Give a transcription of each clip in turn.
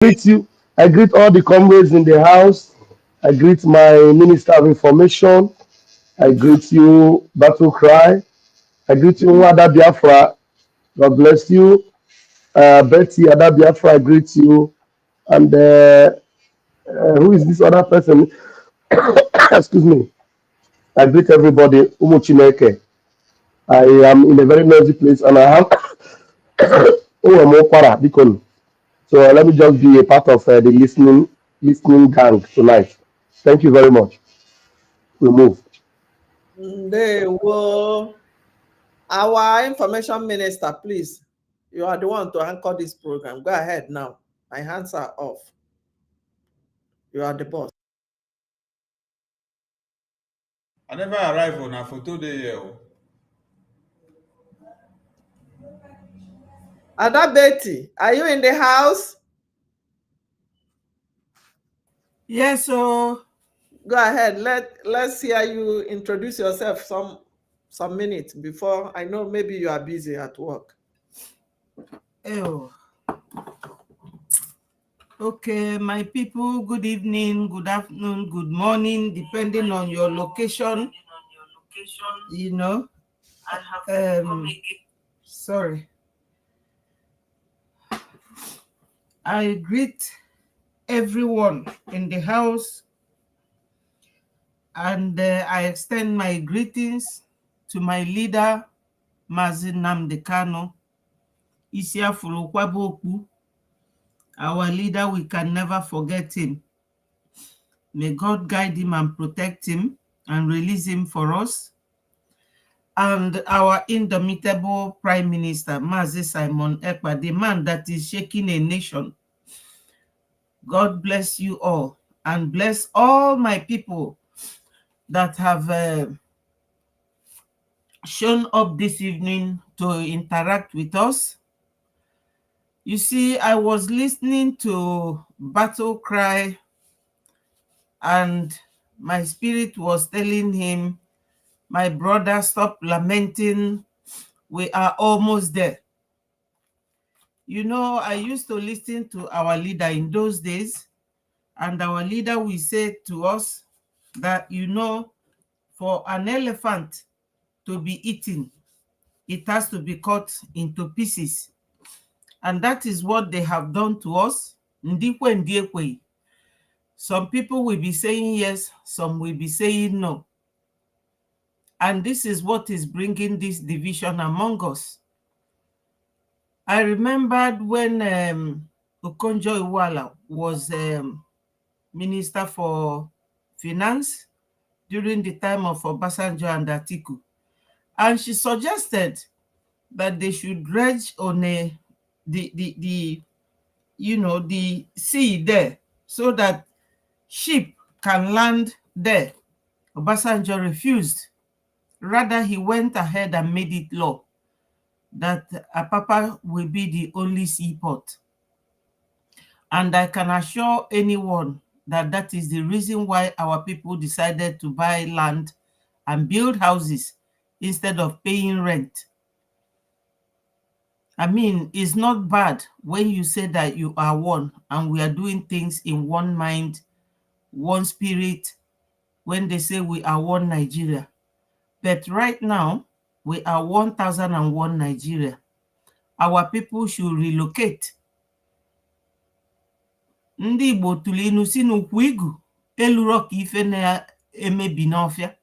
Greet you. I greet all the comrades in the house. I greet my Minister of Information. I greet you, Battle Cry. I greet you, Ada Biafra. God bless you. Betty Ada Biafra, I greet you. And who is this other person? Excuse me. I greet everybody. Umuchineke. I am in a very noisy place and I have oh, I'm Okpara, Bikon. So let me just be a part of the listening gang tonight. Thank you very much. We move. They will. Our information minister, please. You are the one to anchor this program. Go ahead now. My hands are off. You are the boss. I never arrive on a photo day here. Ada Betty, are you in the house? Yes, so go ahead. Let's hear you introduce yourself some minutes before. I know maybe you are busy at work. Oh. Okay, my people, good evening, good afternoon, good morning, depending on your location. You know, sorry. I greet everyone in the house, and I extend my greetings to my leader, Mazi Nnamdi Kanu, Isiafulu Kwaboku. Our leader, we can never forget him. May God guide him and protect him and release him for us. And our indomitable Prime Minister, Mazi Simon Ekpa, the man that is shaking a nation. God bless you all and bless all my people that have shown up this evening to interact with us. You see, I was listening to Battle Cry and my spirit was telling him, my brother, stop lamenting. We are almost there. You know, I used to listen to our leader in those days, and our leader will say to us that, you know, for an elephant to be eaten, it has to be cut into pieces. And that is what they have done to us. Some people will be saying yes, some will be saying no. And this is what is bringing this division among us. I remembered when Okonjo Iweala was Minister for Finance during the time of Obasanjo and Atiku. And she suggested that they should dredge on the sea there so that ship can land there. Obasanjo refused. Rather, he went ahead and made it law that Apapa will be the only seaport. And I can assure anyone that that is the reason why our people decided to buy land and build houses instead of paying rent. I mean, it's not bad when you say that you are one and we are doing things in one mind, one spirit, when they say we are one Nigeria. But right now, we are 1001 Nigeria. Our people should relocate. Ndị Igbo tụrụ inu si n'ukwu igu eluro ka ife na-emebi n'ọfịa.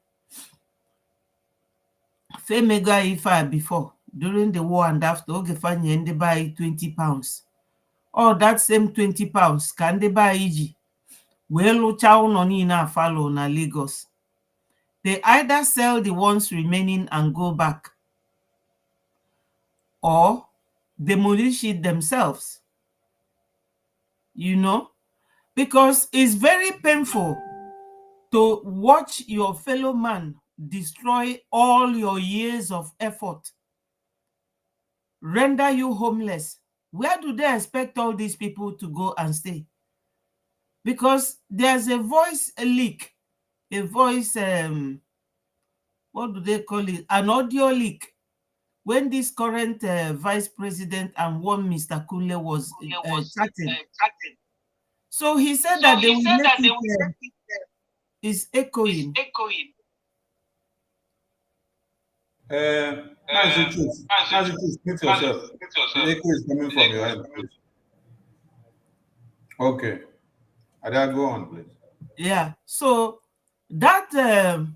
Femega ife before, during the war and after, oge fanye ndị buy 20 pounds. All that same 20 pounds ka ndị buy iji wee lụcha ụlọ niile afalo na Lagos. They either sell the ones remaining and go back, or demolish it themselves. You know, because it's very painful to watch your fellow man destroy all your years of effort, render you homeless. Where do they expect all these people to go and stay? Because there's a voice leak, a voice, what do they call it? An audio leak. When this current vice president and one Mr. Kunle was chatting, So he said that they will make it is echoing. Massacrist, mute yourself. The echo is coming from your end, please. Okay. Ada, go on, please. Yeah. So that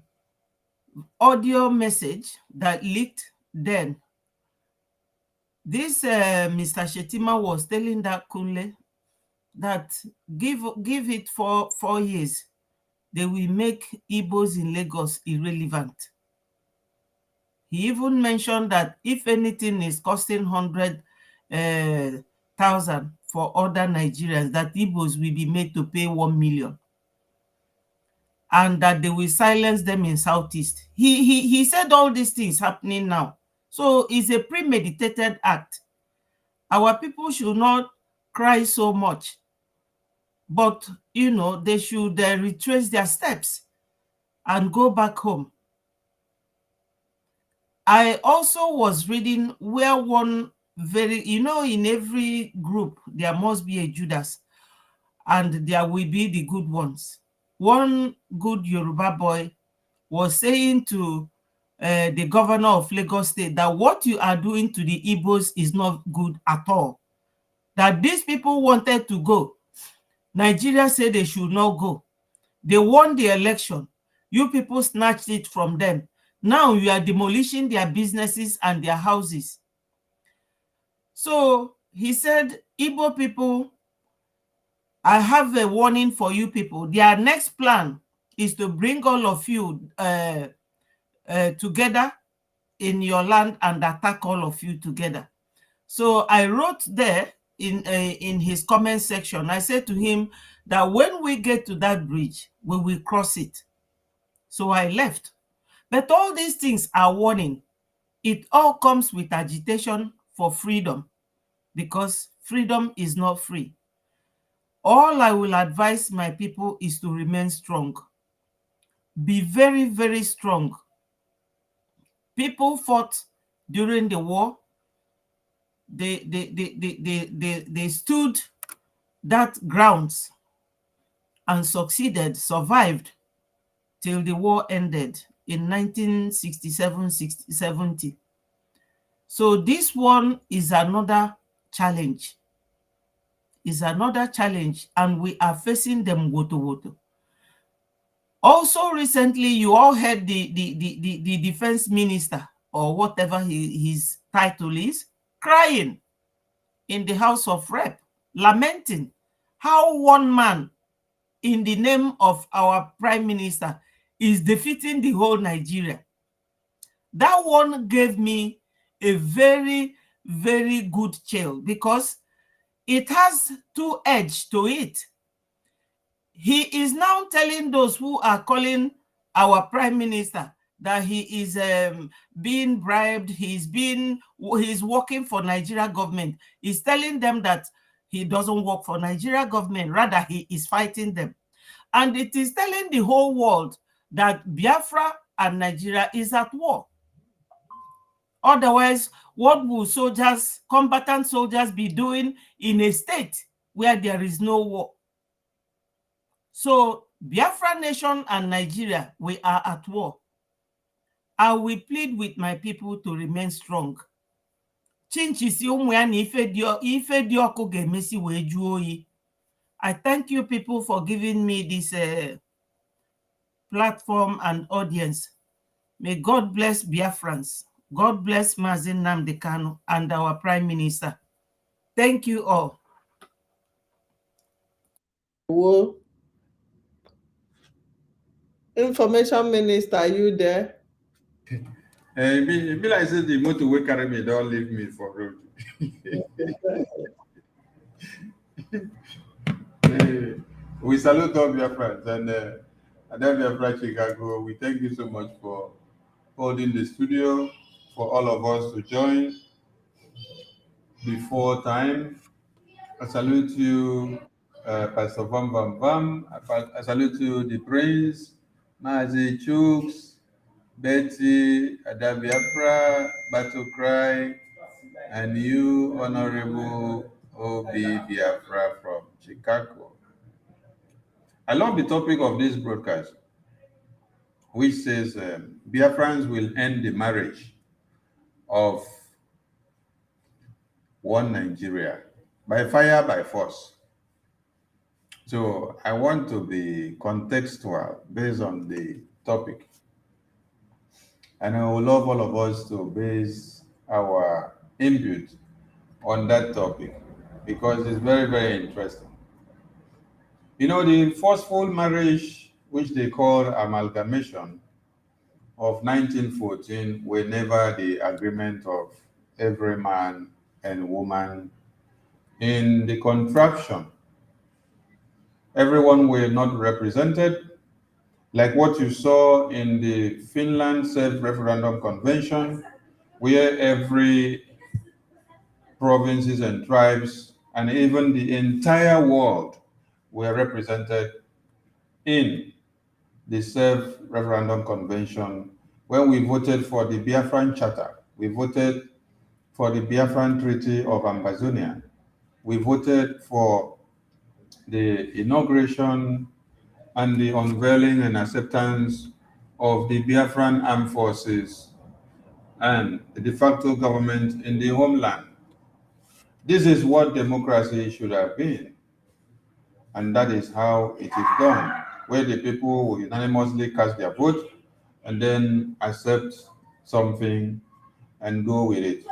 audio message that leaked then, this Mr. Shetima was telling that Kunle that give it for 4 years, they will make Igbos in Lagos irrelevant. He even mentioned that if anything is costing 100,000 for other Nigerians, that Igbos will be made to pay 1 million, and that they will silence them in Southeast. He said all these things happening now. So it's a premeditated act. Our people should not cry so much, but they should retrace their steps and go back home. I also was reading where one in every group there must be a Judas, and there will be the good ones. One good Yoruba boy was saying to the governor of Lagos State that what you are doing to the Igbos is not good at all. That these people wanted to go. Nigeria said they should not go. They won the election. You people snatched it from them. Now you are demolishing their businesses and their houses. So he said, Igbo people, I have a warning for you people. Their next plan is to bring all of you together in your land and attack all of you together. So I wrote there in his comment section, I said to him that when we get to that bridge, we will cross it. So I left. But all these things are warning. It all comes with agitation for freedom, because freedom is not free. All I will advise my people is to remain strong. Be very, very strong. People fought during the war. They stood that grounds and survived till the war ended in 1967-70. So this one is another challenge. And we are facing them woto. Also recently, you all heard the defense minister, or whatever his title is, crying in the House of Rep, lamenting how one man in the name of our prime minister is defeating the whole Nigeria. That one gave me a very, very good chill, because it has two edges to it. He is now telling those who are calling our prime minister that he is being bribed, he's working for Nigeria government. He's telling them that he doesn't work for Nigeria government, rather he is fighting them. And it is telling the whole world that Biafra and Nigeria is at war. Otherwise, what will combatant soldiers be doing in a state where there is no war? So Biafra nation and Nigeria, we are at war. I will plead with my people to remain strong. I thank you people for giving me this platform and audience. May God bless Biafrans. God bless Mazi Nnamdi Kanu and our Prime Minister. Thank you all. Whoa. Information Minister, are you there? It be like say the motor wey carry me don't leave me for road. We salute all Biafrans and Biafra Chicago. We thank you so much for holding the studio, for all of us to join before time. I salute you, Pastor Vam Vam Vam. I salute you, the Prince, Mazi Chooks, Betty, Ada Biafra, Battle Cry, and you, Honorable O.B. Biafra from Chicago. I love the topic of this broadcast, which says Biafrans will end the marriage of one Nigeria by fire, by force. So I want to be contextual based on the topic. And I would love all of us to base our input on that topic because it's very, very interesting. You know, the forceful marriage, which they call amalgamation, of 1914 were never the agreement of every man and woman in the contraption. Everyone were not represented, like what you saw in the Finland Self-Referendum Convention, where every provinces and tribes and even the entire world were represented in the Self-Referendum Convention. When we voted for the Biafran Charter, we voted for the Biafran Treaty of Ambazonia, we voted for the inauguration and the unveiling and acceptance of the Biafran Armed Forces and the de facto government in the homeland. This is what democracy should have been. And that is how it is done, where the people will unanimously cast their vote and then accept something and go with it.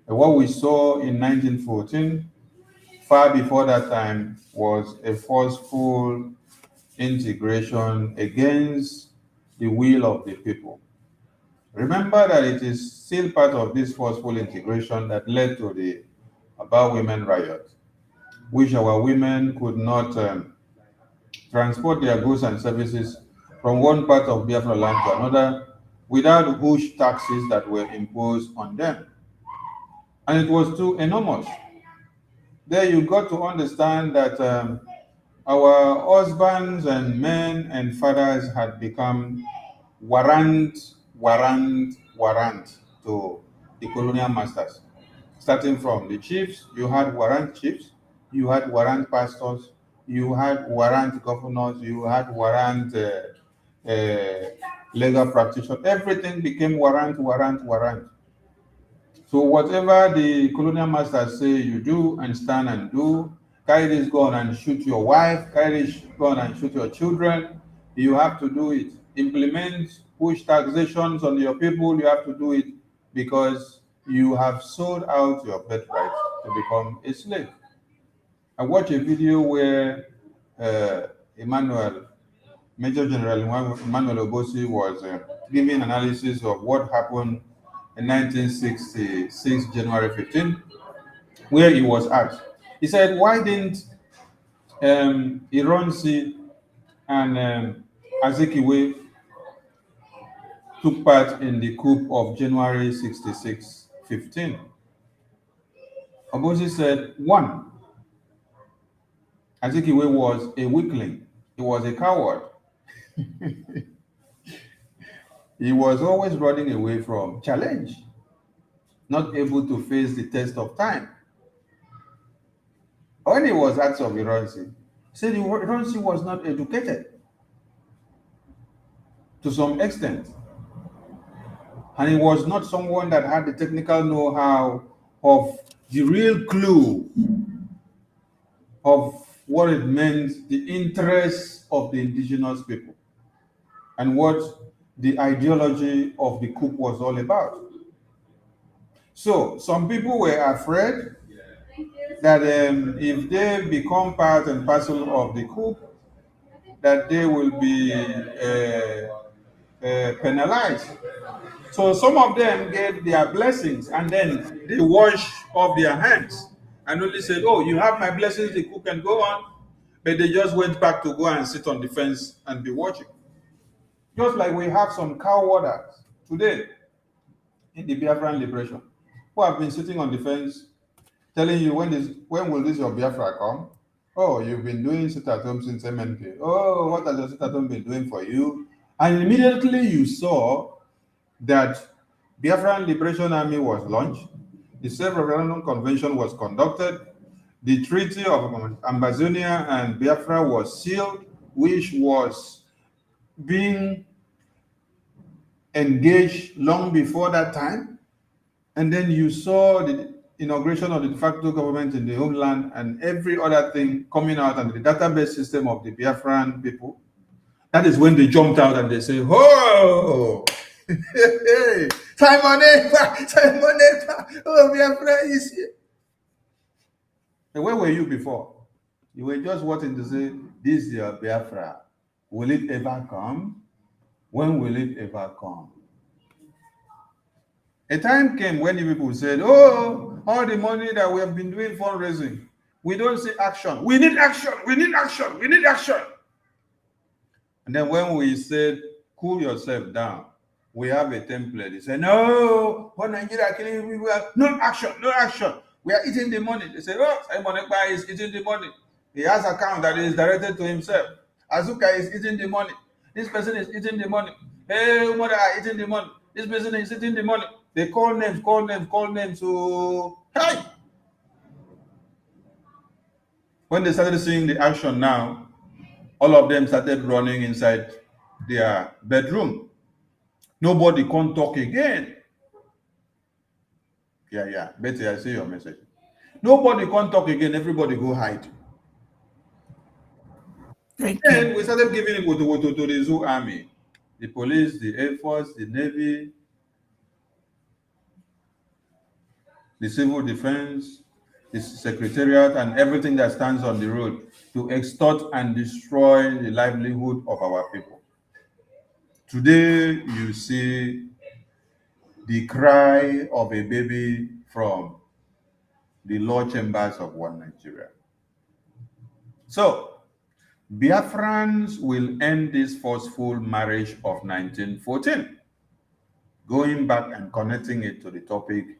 And what we saw in 1914, far before that time, was a forceful integration against the will of the people. Remember that it is still part of this forceful integration that led to the About Women riot, which our women could not transport their goods and services from one part of Biafra land to another without huge taxes that were imposed on them. And it was too enormous. There you got to understand that our husbands and men and fathers had become warrant to the colonial masters. Starting from the chiefs, you had warrant chiefs, you had warrant pastors, you had warrant governors, you had warrant legal practitioners. Everything became warrant. So whatever the colonial masters say you do and stand and do, carry this gun and shoot your wife, carry this gun and shoot your children, you have to do it. Implement push taxations on your people, you have to do it because you have sold out your birthright to become a slave. I watched a video where Major General Emmanuel Obosi was giving analysis of what happened in 1966, January 15, where he was asked. He said, why didn't Ironsi and Azikiwe took part in the coup of January 66, 15? Obosi said, one, Azikiwe was a weakling. He was a coward. He was always running away from challenge, not able to face the test of time. When he was asked of Ironsi, he said Ironsi was not educated to some extent. And he was not someone that had the technical know-how of the real clue of what it meant, the interests of the indigenous people, and what the ideology of the coup was all about. So some people were afraid that if they become part and parcel of the coup, that they will be penalized. So some of them gave their blessings and then they washed off their hands and only said, oh, you have my blessings, the coup can go on. But they just went back to go and sit on the fence and be watching. Just like we have some cowarders today in the Biafran liberation who have been sitting on the fence telling you when will this your Biafra come? Oh, you've been doing sit at home since MNP. Oh, what has your sit at home been doing for you? And immediately you saw that Biafran Liberation Army was launched, the Self-Referendum Convention was conducted, the Treaty of Amazonia and Biafra was sealed, which was being engaged long before that time. And then you saw the inauguration of the de facto government in the homeland and every other thing coming out and the database system of the Biafran people. That is when they jumped out and they say, "Oh, hey, Simon Ekpa, oh, Biafra is here." And where were you before? You were just wanting to say, "This is your Biafra. Will it ever come? When will it ever come?" A time came when you people said, "Oh, all the money that we have been doing fundraising, we don't see action. We need action. We need action. We need action." And then when we said, "Cool yourself down, we have a template," they said, "No, what Nigeria killing people? No action, no action. We are eating the money." They said, "Oh, Simon Ekpa is eating the money. He has an account that is directed to himself. Azuka is eating the money. This person is eating the money. Hey, Umar are eating the money. This person is eating the money." They call names, call names, call names. So, hey! When they started seeing the action now, all of them started running inside their bedroom. Nobody can talk again. Yeah. Betty, I see your message. Nobody can talk again. Everybody go hide. Thank Then you. we started giving it to the zoo army, the police, the Air Force, the Navy, the civil defense, the secretariat, and everything that stands on the road to extort and destroy the livelihood of our people. Today, you see the cry of a baby from the law chambers of one Nigeria. So, Biafrans will end this forceful marriage of 1914, going back and connecting it to the topic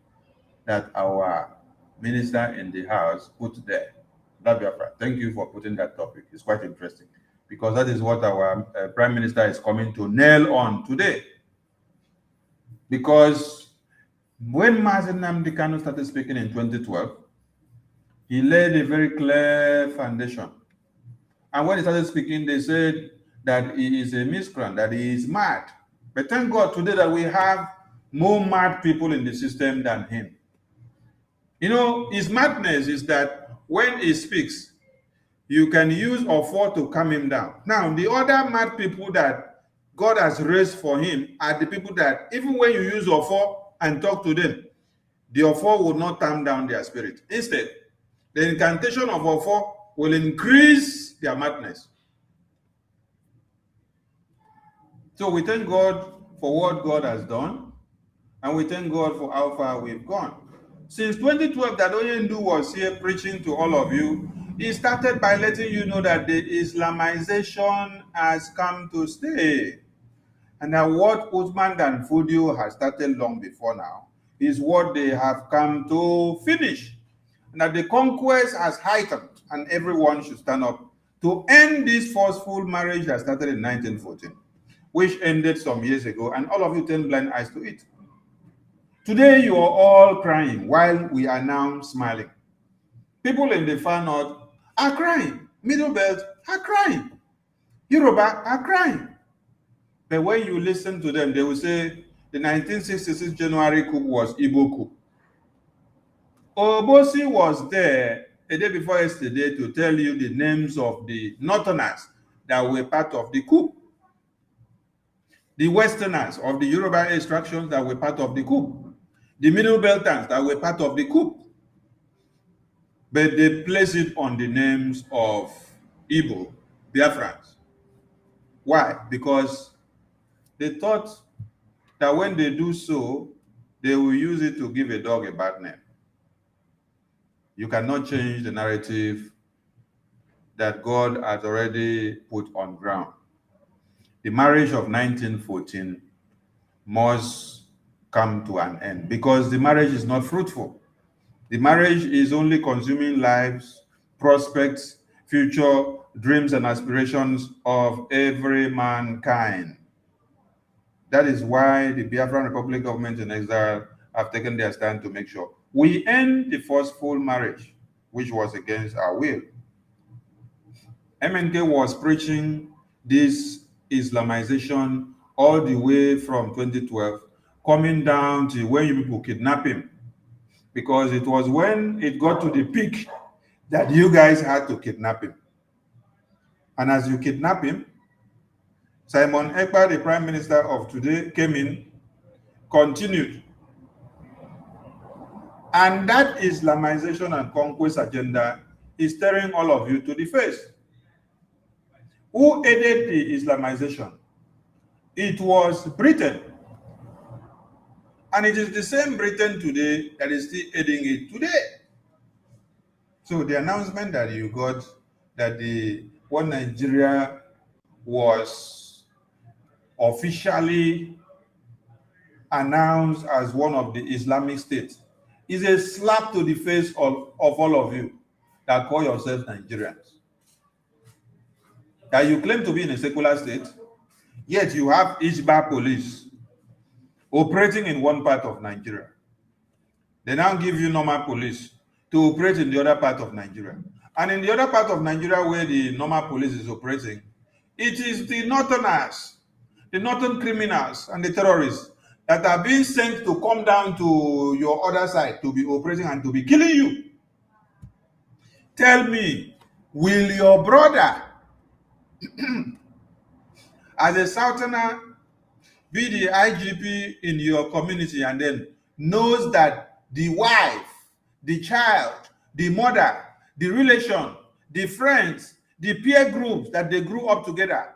that our minister in the House put there. Biafra, thank you for putting that topic. It's quite interesting because that is what our Prime Minister is coming to nail on today. Because when Mazi Nnamdi Kanu started speaking in 2012, he laid a very clear foundation. And when he started speaking, they said that he is a miscreant, that he is mad. But thank God today that we have more mad people in the system than him. You know, his madness is that when he speaks, you can use Ofo to calm him down. Now, the other mad people that God has raised for him are the people that even when you use Ofo and talk to them, the Ofo will not calm down their spirit. Instead, the incantation of Ofo will increase their madness. So we thank God for what God has done, and we thank God for how far we've gone. Since 2012, that Oyendu was here preaching to all of you, he started by letting you know that the Islamization has come to stay. And that what Usman Dan Fodio has started long before now is what they have come to finish. And that the conquest has heightened, and everyone should stand up to end this forceful marriage that started in 1914, which ended some years ago, and all of you turn blind eyes to it. Today, you are all crying while we are now smiling. People in the far north are crying. Middle belt are crying. Yoruba are crying. But when you listen to them, they will say the 1966 January coup was Igbo coup. Obosi was there a day before yesterday to tell you the names of the Northerners that were part of the coup. The Westerners of the Yoruba extractions that were part of the coup. The Middle Belters that were part of the coup. But they place it on the names of Igbo, Biafrans. Why? Because they thought that when they do so, they will use it to give a dog a bad name. You cannot change the narrative that God has already put on ground. The marriage of 1914 must come to an end because the marriage is not fruitful. The marriage is only consuming lives, prospects, future dreams and aspirations of every mankind. That is why the Biafran Republic government in exile have taken their stand to make sure we end the forceful marriage. which was against our will. MNK was preaching this Islamization all the way from 2012, coming down to when you people kidnap him. Because it was when it got to the peak that you guys had to kidnap him. And as you kidnap him, Simon Ekpa, the Prime Minister of today, came in, continued. And that Islamization and conquest agenda is staring all of you to the face. Who aided the Islamization? It was Britain. And it is the same Britain today that is still aiding it today. So the announcement that you got that the one Nigeria was officially announced as one of the Islamic states is a slap to the face of all of you that call yourselves Nigerians. That you claim to be in a secular state, yet you have Ijba police operating in one part of Nigeria. They now give you normal police to operate in the other part of Nigeria. And in the other part of Nigeria where the normal police is operating, it is the northerners, the northern criminals and the terrorists that are being sent to come down to your other side to be operating and to be killing you. Tell me, will your brother, as a southerner, be the IGP in your community and then knows that the wife, the child, the mother, the relation, the friends, the peer groups that they grew up together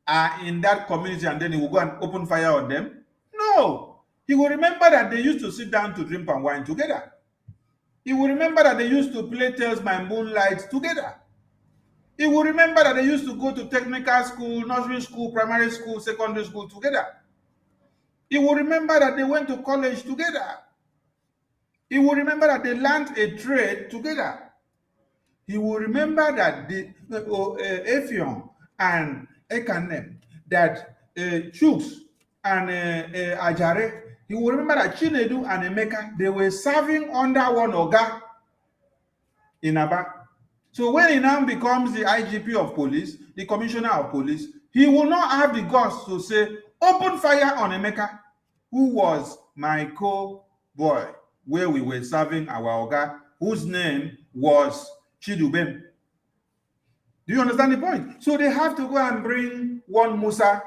are in that community and then he will go and open fire on them? No. He will remember that they used to sit down to drink and wine together. He will remember that they used to play Tales by Moonlight together. He will remember that they used to go to technical school, nursery school, primary school, secondary school together. He will remember that they went to college together. He will remember that they learned a trade together. He will remember that the Efion and Ekanem, that Chuks and Ajare, he will remember that Chinedu and Emeka, they were serving under one Oga in Aba. So when he now becomes the IGP of police, the commissioner of police, he will not have the guts to say, open fire on Emeka, who was my co-boy, where we were serving our Oga, whose name was Chidubem. Do you understand the point? So they have to go and bring one Musa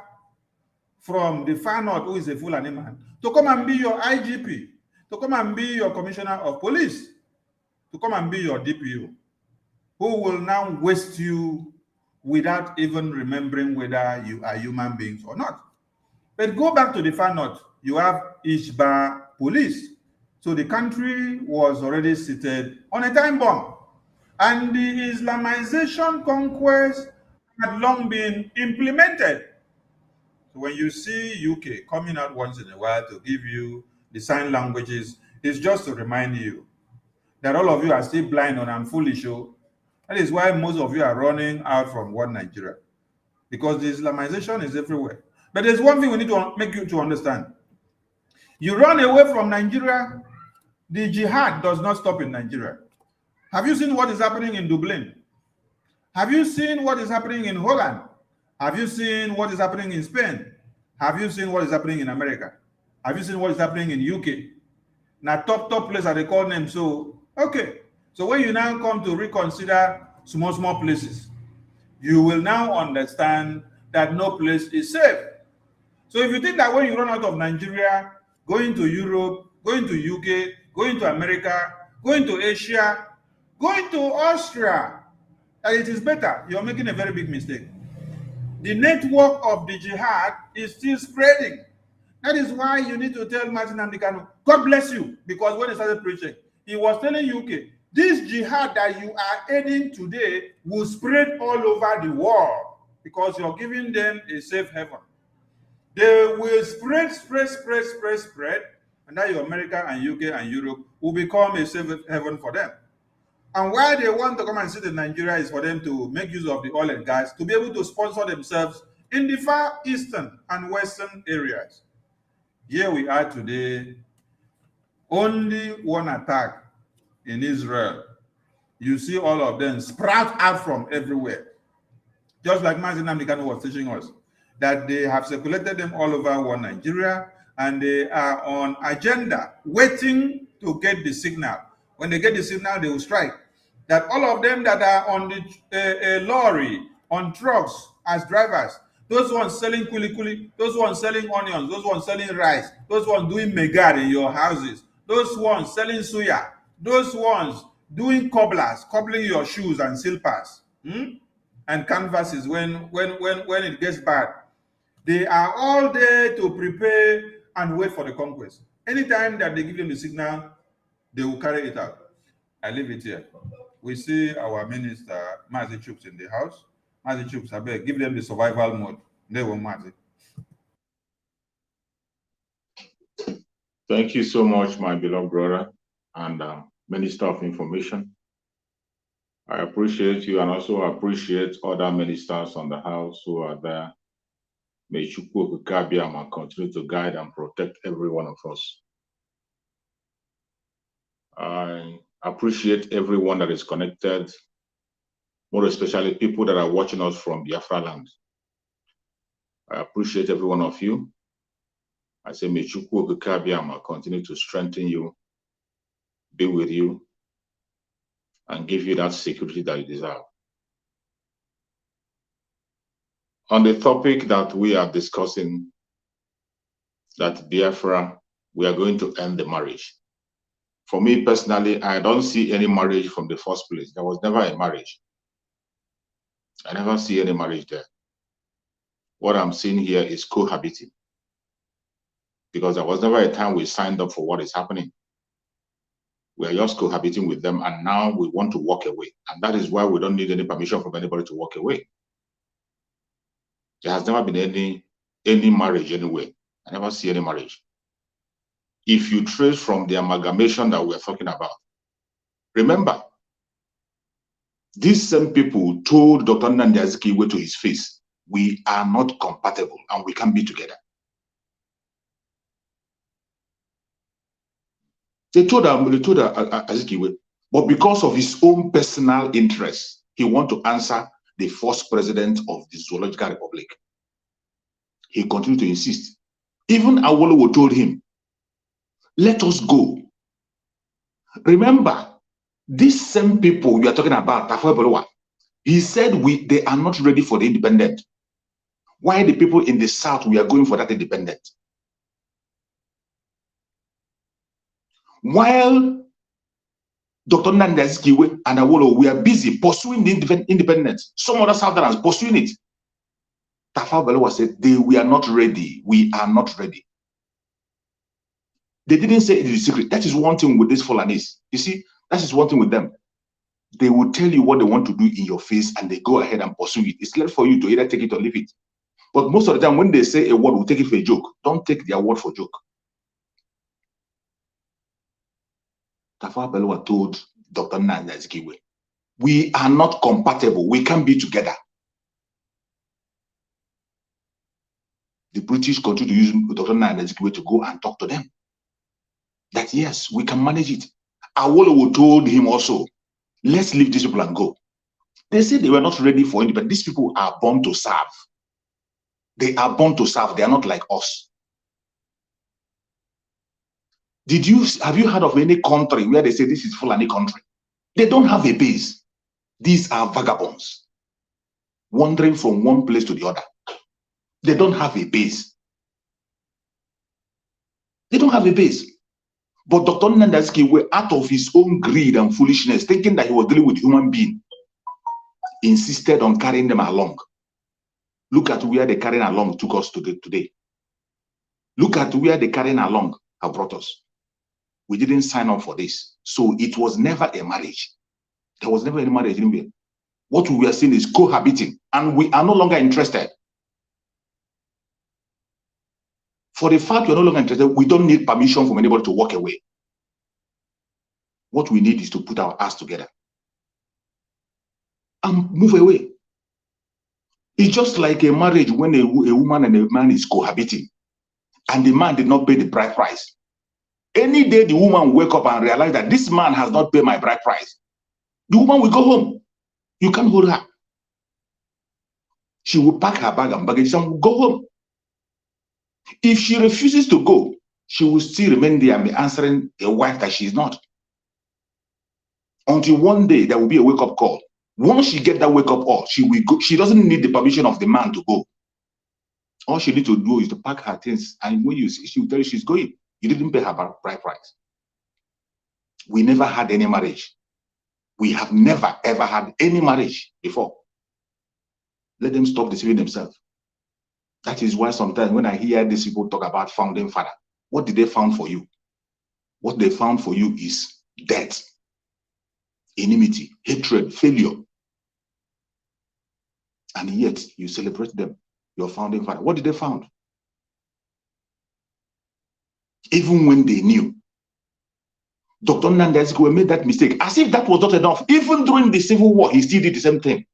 from the far north, who is a Fulani man, to come and be your IGP, to come and be your commissioner of police, to come and be your DPO, who will now waste you without even remembering whether you are human beings or not. But go back to the far north, you have Ishba police. So the country was already seated on a time bomb. And the Islamization conquest had long been implemented. So when you see UK coming out once in a while to give you the sign languages, it's just to remind you that all of you are still blind on and foolish. That is why most of you are running out from one Nigeria, because the Islamization is everywhere. But there's one thing we need to make you to understand. You run away from Nigeria, the jihad does not stop in Nigeria. Have you seen what is happening in Dublin? Have you seen what is happening in Holland? Have you seen what is happening in Spain? Have you seen what is happening in America? Have you seen what is happening in UK? Now, top place that they call them. So, okay. So when you now come to reconsider small places, you will now understand that no place is safe. So if you think that when you run out of Nigeria, going to Europe, going to UK, going to America, going to Asia, going to Austria, that it is better, you're making a very big mistake. The network of the jihad is still spreading. That is why you need to tell Martin Andikano, God bless you, because when he started preaching, he was telling UK, this jihad that you are aiding today will spread all over the world because you're giving them a safe haven. They will spread, and now your America and UK and Europe will become a safe haven for them. And why they want to come and sit in Nigeria is for them to make use of the oil and gas to be able to sponsor themselves in the far eastern and western areas. Here we are today, only one attack in Israel you see all of them sprout out from everywhere. Just like Mazi Nnamdi Kanu was teaching us, that they have circulated them all over one Nigeria, and they are on agenda, waiting to get the signal. When they get the signal, they will strike. That all of them that are on the lorry, on trucks as drivers, those ones selling kuli, those ones selling onions, those ones selling rice, those ones doing megar in your houses, those ones selling suya, those ones doing cobbling your shoes and slippers and canvases when it gets bad. They are all there to prepare and wait for the conquest. Anytime that they give them the signal, they will carry it out. I leave it here. We see our minister, Mazi Chuks, in the house. Mazi Chuks, I beg, give them the survival mode. They will Mazi. Thank you so much, my beloved brother and Minister of Information. I appreciate you and also appreciate other ministers on the house who are there. May Chukwu Okike continue to guide and protect every one of us. I appreciate everyone that is connected, more especially people that are watching us from Biafra land. I appreciate every one of you. I say, may Chukwu Okike continue to strengthen you, be with you, and give you that security that you deserve. On the topic that we are discussing, that Biafra, we are going to end the marriage. For me personally, I don't see any marriage from the first place. There was never a marriage. I never see any marriage there. What I'm seeing here is cohabiting. Because there was never a time we signed up for what is happening. We are just cohabiting with them, and now we want to walk away. And that is why we don't need any permission from anybody to walk away. There has never been any marriage anyway. I never see any marriage. If you trace from the amalgamation that we're talking about, remember, these same people told Dr. Nnamdi Azikiwe to his face, we are not compatible and we can't be together. They told Azikiwe, but because of his own personal interest, he wants to answer the first president of the Zoological Republic. He continued to insist. Even Awolowo told him, let us go. Remember, these same people you are talking about, he said they are not ready for the independent. Why the people in the South, we are going for that independent? While Dr. Nnamdi Azikiwe and Awolowo, we are busy pursuing the independence. Some other Southerners pursuing it. Tafawa Balewa said, we are not ready. We are not ready. They didn't say it is a secret. That is one thing with these Fulanese. You see, that is one thing with them. They will tell you what they want to do in your face and they go ahead and pursue it. It's left for you to either take it or leave it. But most of the time, when they say a word, we'll take it for a joke. Don't take their word for joke. Tafawa Balewa told Dr. Nnamdi Azikiwe, we are not compatible. We can't be together. The British continue to use Dr. Nnamdi Azikiwe to go and talk to them. That yes, we can manage it. Awolowo told him also, let's leave these people and go. They said they were not ready for independence. These people are born to serve. They are born to serve. They are not like us. Have you heard of any country where they say this is Fulani country? They don't have a base. These are vagabonds wandering from one place to the other. They don't have a base. They don't have a base. But Dr. Nnamdi Azikiwe, out of his own greed and foolishness, thinking that he was dealing with human being, insisted on carrying them along. Look at where the carrying along took us today. Look at where the carrying along have brought us. We didn't sign up for this. So it was never a marriage. There was never any marriage anywhere. What we are seeing is cohabiting, and we are no longer interested. For the fact you're no longer interested, we don't need permission from anybody to walk away. What we need is to put our ass together and move away. It's just like a marriage when a woman and a man is cohabiting and the man did not pay the bride price. Any day the woman wake up and realize that this man has not paid my bride price, The woman will go home. You can't hold her. She will pack her bag and baggage and will go home. If she refuses to go, she will still remain there and be answering a wife that she is not. Until one day there will be a wake-up call. Once she gets that wake-up call, she will go. She doesn't need the permission of the man to go. All she needs to do is to pack her things, and when you see, she will tell you she's going. You didn't pay her bride price. We never had any marriage. We have never ever had any marriage before. Let them stop deceiving themselves. That is why sometimes when I hear these people talk about founding father, what did they found for you? What they found for you is death, enmity, hatred, failure. And yet you celebrate them, your founding father. What did they found? Even when they knew. Dr. Nnamdi Azikiwe made that mistake. As if that was not enough. Even during the Civil War, he still did the same thing.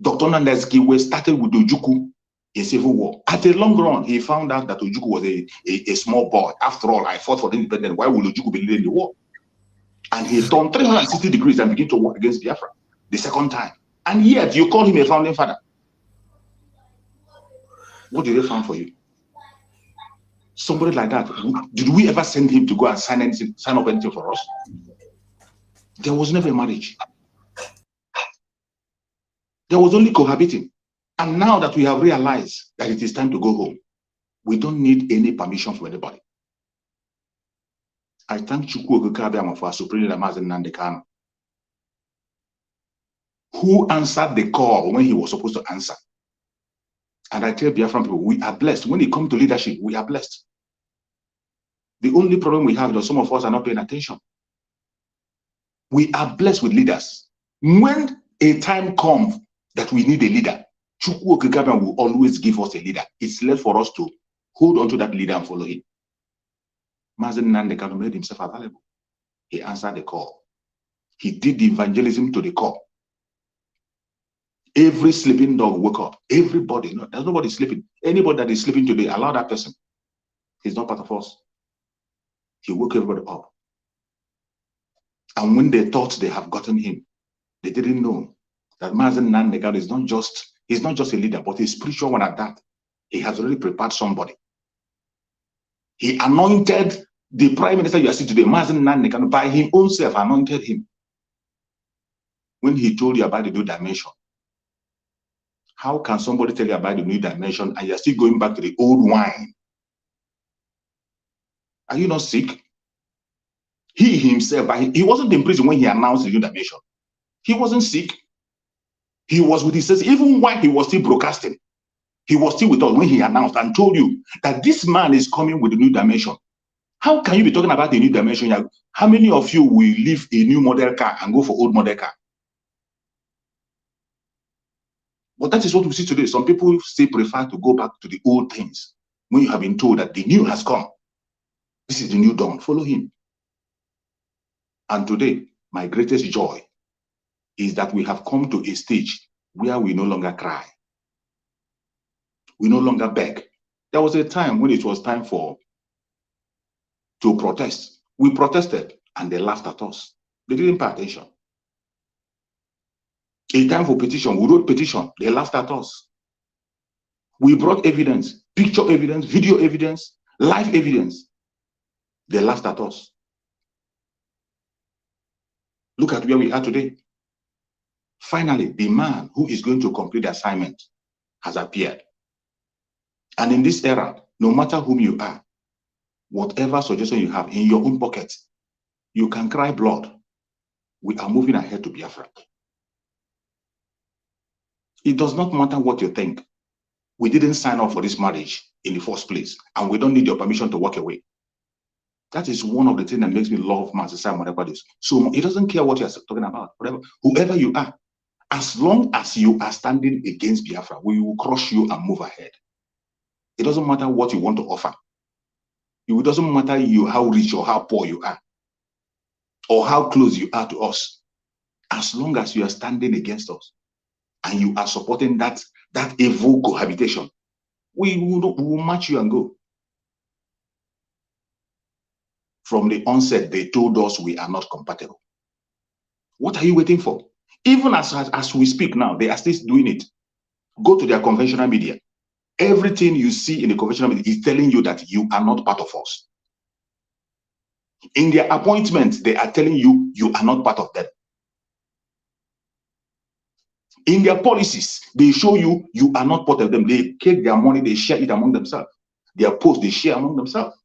Dr. Nnamdi Azikiwe started with Ojukwu in Civil War. At a long run, he found out that Ojukwu was a small boy. After all, I fought for the independence. Why would Ojukwu be leading the war? And he turned 360 degrees and began to work against Biafra the second time. And yet, you call him a founding father. What did they find for you? Somebody like that, did we ever send him to go and sign up anything for us? There was never a marriage. There was only cohabiting. And now that we have realized that it is time to go home, we don't need any permission from anybody. I thank Chukwu Okeke for our Supreme Leader Mazi Nnamdi Kanu, who answered the call when he was supposed to answer. And I tell Biafran people, we are blessed. When it comes to leadership, we are blessed. The only problem we have is that some of us are not paying attention. We are blessed with leaders. When a time comes that we need a leader, Chukwu Okeke will always give us a leader. It's left for us to hold on to that leader and follow him. Mazi Nnamdi Kanu made himself available. He answered the call. He did the evangelism to the core. Every sleeping dog woke up. Everybody, no, there's nobody sleeping. Anybody that is sleeping today, allow that person. He's not part of us. He woke everybody up. And when they thought they have gotten him, they didn't know that Mazi Nnamdi Kanu is he's not just a leader, but a spiritual one at that. He has already prepared somebody. He anointed the prime minister you are seeing today, Mazi Nnamdi Kanu, by his own self, anointed him. When he told you about the new dimension, how can somebody tell you about the new dimension and you're still going back to the old wine? Are you not sick? He himself, he wasn't in prison when he announced the new dimension. He wasn't sick. He was with his senses. Even while he was still broadcasting, he was still with us when he announced and told you that this man is coming with a new dimension. How can you be talking about the new dimension? How many of you will leave a new model car and go for old model car? But that is what we see today. Some people still prefer to go back to the old things when you have been told that the new has come. This is the new dawn. Follow him. And today, my greatest joy is that we have come to a stage where we no longer cry. We no longer beg. There was a time when it was time to protest. We protested and they laughed at us. They didn't pay attention. A time for petition, we wrote petition, they laughed at us. We brought evidence, picture evidence, video evidence, live evidence. They laughed at us. Look at where we are today. Finally, the man who is going to complete the assignment has appeared. And in this era, no matter whom you are, whatever suggestion you have in your own pocket, you can cry blood. We are moving ahead to Biafra. It does not matter what you think. We didn't sign up for this marriage in the first place, and we don't need your permission to walk away. That is one of the things that makes me love Master Simon Ekwadis. So he doesn't care what you're talking about, whoever you are. As long as you are standing against Biafra, we will crush you and move ahead. It doesn't matter what you want to offer. It doesn't matter how rich or how poor you are, or how close you are to us. As long as you are standing against us and you are supporting that evil cohabitation, we will match you and go. From the onset, they told us we are not compatible. What are you waiting for? Even as we speak now, they are still doing it. Go to their conventional media. Everything you see in the conventional media is telling you that you are not part of us. In their appointments, they are telling you you are not part of them. In their policies, they show you you are not part of them. They take their money, they share it among themselves. Their posts, they share among themselves.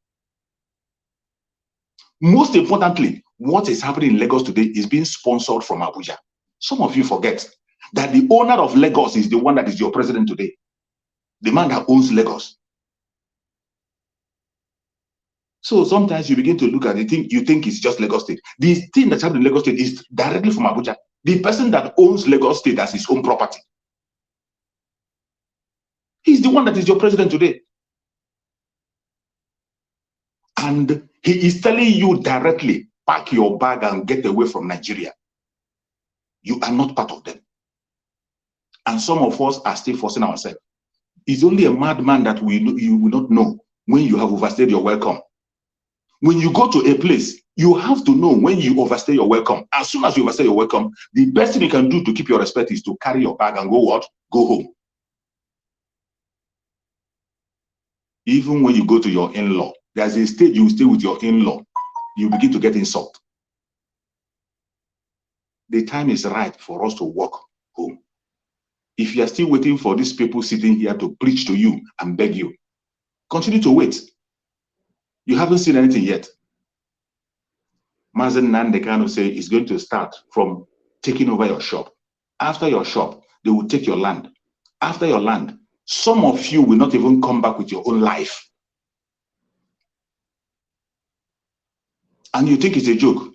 Most importantly, what is happening in Lagos today is being sponsored from Abuja. Some of you forget that the owner of Lagos is the one that is your president today. The man that owns Lagos. So sometimes you begin to look at the thing, you think it's just Lagos State. The thing that's happening in Lagos State is directly from Abuja. The person that owns Lagos State as his own property, he's the one that is your president today. And he is telling you directly, pack your bag and get away from Nigeria. You are not part of them. And some of us are still forcing ourselves. It's only a madman that you will not know when you have overstayed your welcome. When you go to a place, you have to know when you overstay your welcome. As soon as you overstay your welcome, the best thing you can do to keep your respect is to carry your bag and go what? Go home. Even when you go to your in-law, there's a stage you stay with your in-law, you begin to get insult. The time is right for us to walk home. If you are still waiting for these people sitting here to preach to you and beg you, continue to wait. You haven't seen anything yet. Mazen Nandekano say it's going to start from taking over your shop. After your shop, they will take your land. After your land, some of you will not even come back with your own life. And you think it's a joke.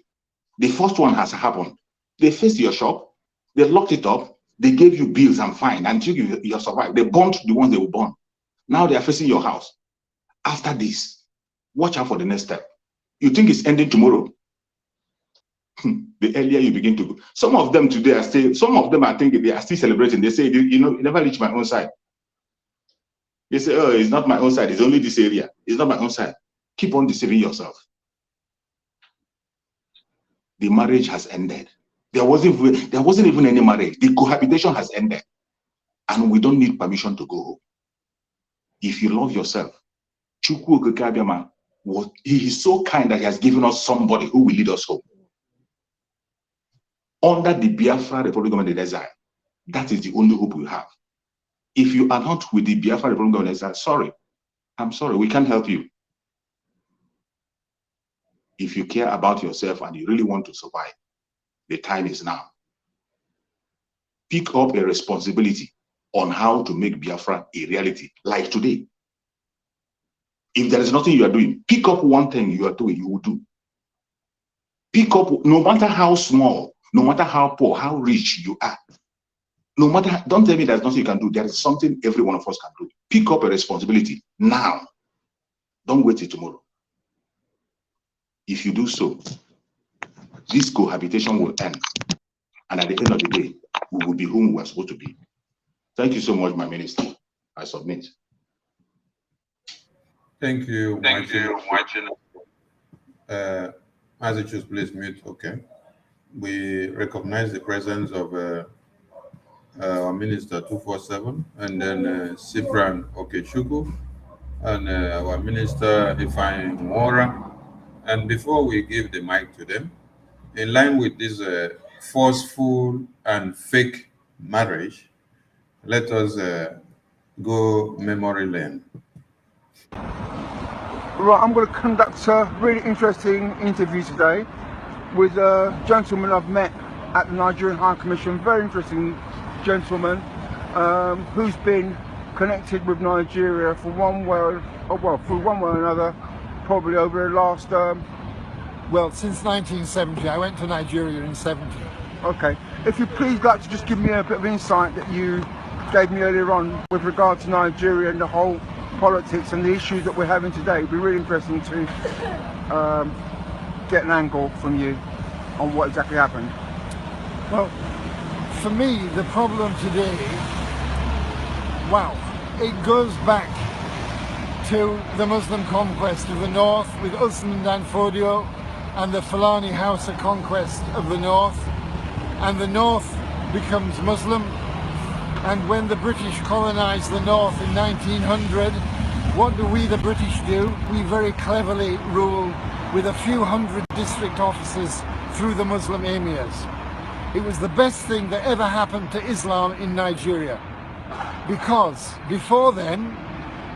The first one has happened. They faced your shop, they locked it up, they gave you bills and fine until you survived. They burned the ones they will burn. Now they are facing your house. After this, watch out for the next step. You think it's ending tomorrow? The earlier you begin to go. Some of them today are still, some of them I think they are still celebrating. They say, you know, it never reached my own side. They say, oh, it's not my own side, it's only this area. It's not my own side. Keep on deceiving yourself. The marriage has ended. There wasn't even any marriage. The cohabitation has ended. And we don't need permission to go home. If you love yourself, Chukwu Okike Abiama, he is so kind that he has given us somebody who will lead us home. Under the Biafra Republic Government in Exile, that is the only hope we have. If you are not with the Biafra Republic Government in Exile, sorry, I'm sorry, we can't help you. If you care about yourself and you really want to survive, the time is now. Pick up a responsibility on how to make Biafra a reality, like today. If there is nothing you are doing, pick up one thing you are doing, you will do. Pick up, no matter how small, no matter how poor, how rich you are. No matter, don't tell me there's nothing you can do. There is something every one of us can do. Pick up a responsibility now. Don't wait till tomorrow. If you do so, this cohabitation will end. And at the end of the day, we will be whom we are supposed to be. Thank you so much, my minister. I submit. Thank you. Thank you. Massachusetts, please mute. Okay. We recognize the presence of our Minister 247 and then Cyprian Okechukwu and our Minister Ifeanyi Nwora. And before we give the mic to them, in line with this forceful and fake marriage, let us go memory lane. Right, I'm going to conduct a really interesting interview today with a gentleman I've met at the Nigerian High Commission. Very interesting gentleman who's been connected with Nigeria for one way or another, probably over the last well, since 1970. I went to Nigeria in 70. Okay, if you please like to just give me a bit of insight that you gave me earlier on with regard to Nigeria and the whole politics and the issues that we're having today. It'd be really interesting to get an angle from you on what exactly happened. Well, for me, the problem today, wow, it goes back to the Muslim conquest of the north with Usman Dan Fodio and the Fulani Hausa conquest of the north. and the north becomes Muslim. And when the British colonized the north in 1900, what do we, the British, do? We very cleverly rule with a few hundred district officers through the Muslim emirs. It was the best thing that ever happened to Islam in Nigeria. Because before then,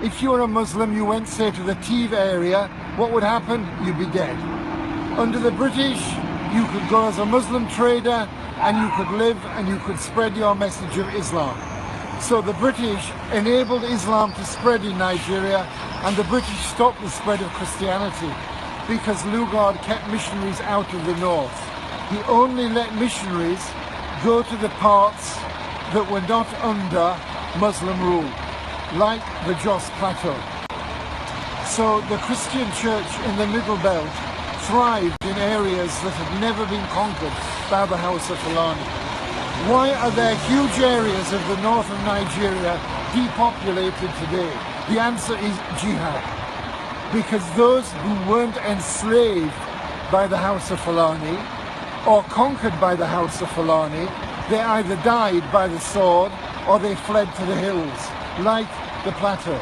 if you were a Muslim, you went, say, to the Tiv area, what would happen? You'd be dead. Under the British, you could go as a Muslim trader and you could live and you could spread your message of Islam. So the British enabled Islam to spread in Nigeria, and the British stopped the spread of Christianity because Lugard kept missionaries out of the north. He only let missionaries go to the parts that were not under Muslim rule, like the Jos Plateau. So the Christian church in the Middle Belt thrived in areas that had never been conquered by the House of Fulani. Why are there huge areas of the north of Nigeria depopulated today? The answer is jihad. Because those who weren't enslaved by the House of Fulani or conquered by the House of Fulani, they either died by the sword or they fled to the hills, like the plateau,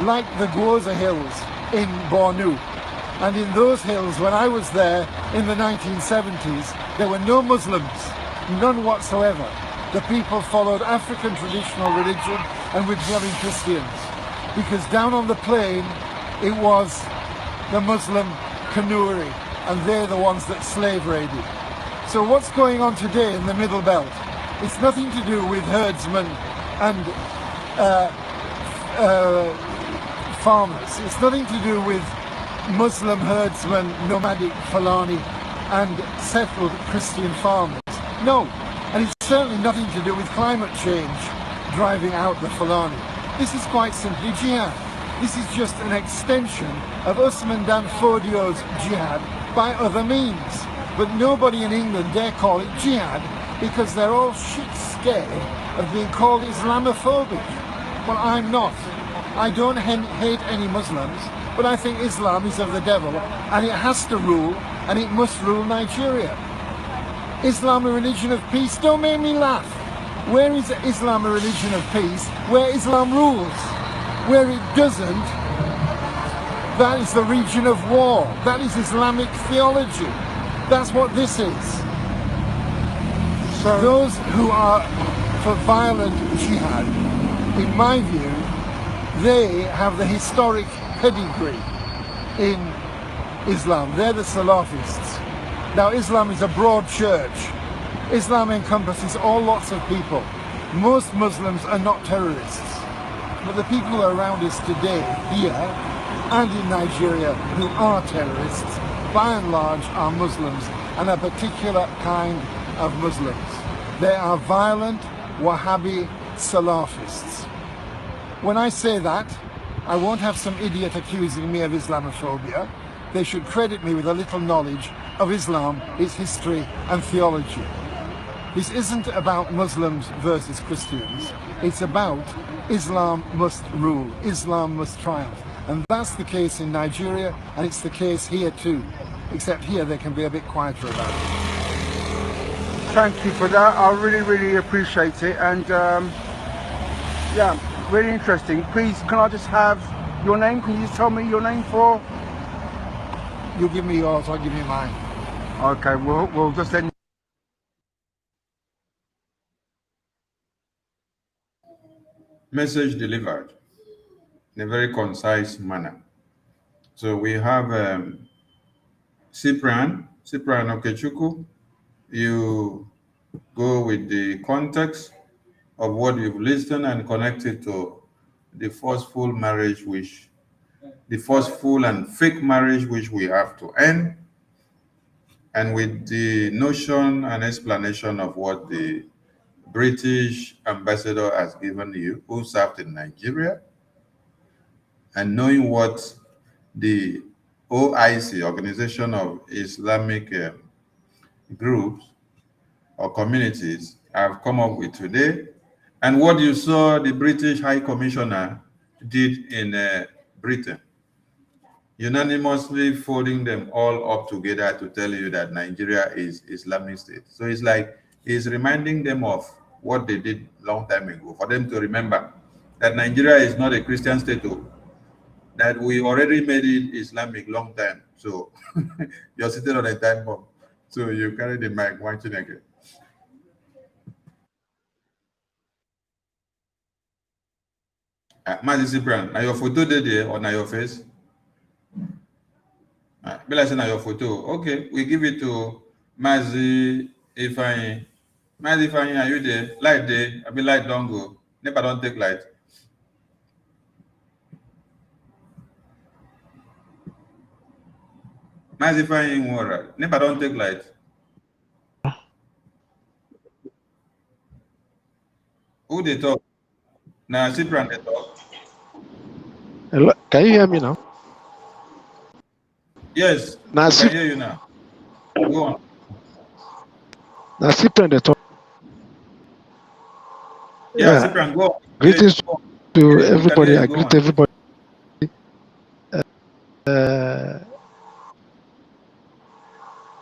like the Gwoza Hills in Bornu. And in those hills, when I was there in the 1970s, there were no Muslims, none whatsoever. The people followed African traditional religion and were becoming Christians. Because down on the plain, it was the Muslim Kanuri, and they're the ones that slave raided. So what's going on today in the Middle Belt? It's nothing to do with herdsmen and farmers. It's nothing to do with Muslim herdsmen, nomadic Fulani, and settled Christian farmers. No, and it's certainly nothing to do with climate change driving out the Fulani. This is quite simply jihad. This is just an extension of Usman Dan Fodio's jihad by other means. But nobody in England dare call it jihad because they're all shit scared of being called Islamophobic. Well, I'm not. I don't hate any Muslims, but I think Islam is of the devil and it has to rule, and it must rule Nigeria. Islam a religion of peace? Don't make me laugh. Where is Islam a religion of peace? Where Islam rules. Where it doesn't, that is the region of war. That is Islamic theology. That's what this is. So those who are for violent jihad, in my view, they have the historic pedigree in Islam. They're the Salafists. Now, Islam is a broad church. Islam encompasses all lots of people. Most Muslims are not terrorists. But the people around us today, here and in Nigeria, who are terrorists, by and large are Muslims, and a particular kind of Muslims. They are violent Wahhabi Salafists. When I say that, I won't have some idiot accusing me of Islamophobia. They should credit me with a little knowledge of Islam, its history and theology. This isn't about Muslims versus Christians. It's about Islam must rule, Islam must triumph. And that's the case in Nigeria, and it's the case here too. Except here they can be a bit quieter about it. Thank you for that. I really, really appreciate it. And yeah, really interesting. Please, can I just have your name? Can you just tell me your name for? You give me yours, I'll give you mine. Okay, we'll just end. Message delivered in a very concise manner. So we have Cyprian Okechukwu. You go with the context of what you've listened and connect it to the forceful marriage the forceful and fake marriage which we have to end, and with the notion and explanation of what the British ambassador has given you, who served in Nigeria, and knowing what the OIC, Organization of Islamic Groups or Communities, have come up with today, and what you saw the British High Commissioner did in Britain, unanimously folding them all up together to tell you that Nigeria is Islamic State. So it's like is reminding them of what they did long time ago, for them to remember that Nigeria is not a Christian state, that we already made it Islamic long time. So you're sitting on a time bomb. So you carry the mic, watching again. Mazi Cyprian, now your photo there or now your face? Be like saying now your photo. Okay, we give it to Mazi Ifeanyi. Mazi Ifeanyi, are you there? Light there. I be light don't go. Never don't take light. Mazi Ifeanyi water. Never don't take light. Who they talk? Now Cyprian they talk. Hello, can you hear me now? Yes, Now, I can hear you now. Go on. now Cyprian the talk. Yeah, Cyprian, go on. Greetings Go on. to everybody. I Go greet on. everybody.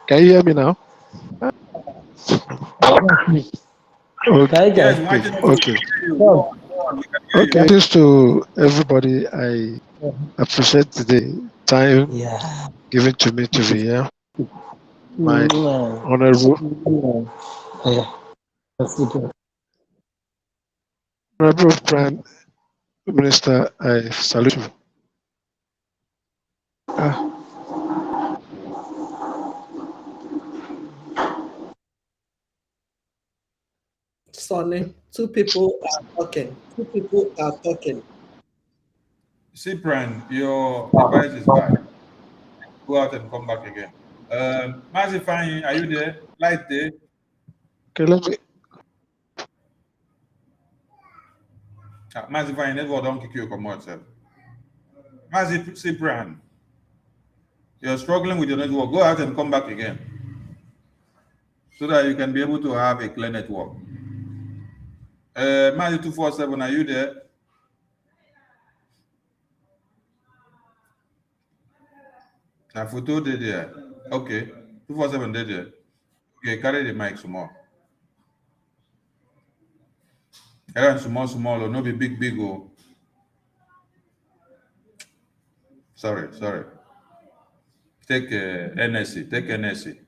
Can you hear me now? Okay. Yes, watching Okay. Go on. Go on. We can hear Okay. you. Greetings to everybody. I appreciate the time given to me to be here. My honorable Prime Minister, I salute you. Sonny, two people are talking. Two people are talking. Cyprian, your device is bad. Go out and come back again. Mazi Ifeanyi, are you there? Light there. Okay, let me. Mazi Ifeanyi, never don't kick you come out, sir. Mazi Cyprian, you're struggling with your network. Go out and come back again, so that you can be able to have a clear network. Mazi 247, are you there? Now, photo did there. Okay. 247 did there. Okay, carry the mic some more. Carry small, or no be big, oh. Sorry. Take NSC. Take NSC.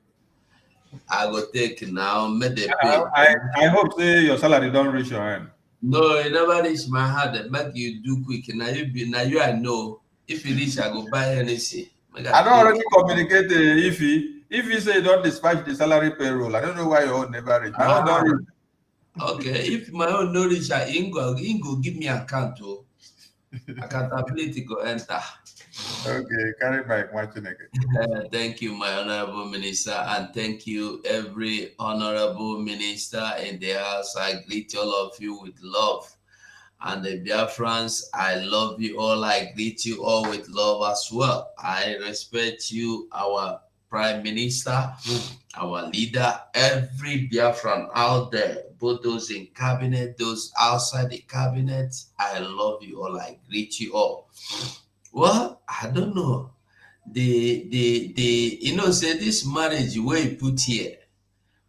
I go take now, make the pay. I hope say your salary don't reach your hand. No, it never reach my hand. Make you do quick. Now you I know. If you reach, I go buy NSC. I don't already communicate if he say don't dispatch the salary payroll. I don't know why your own never reach. My own don't reach. Okay, if my own no reach, he go give me account too. Accountability go enter. Okay, carry back watching again. Thank you, my honorable minister, and thank you, every honorable minister in the house. I greet all of you with love. And the Biafrans, I love you all. I greet you all with love as well. I respect you, our prime minister, our leader, every Biafran out there, both those in cabinet, those outside the cabinet. I love you all. I greet you all. Well, I don't know. Say this marriage where you put here.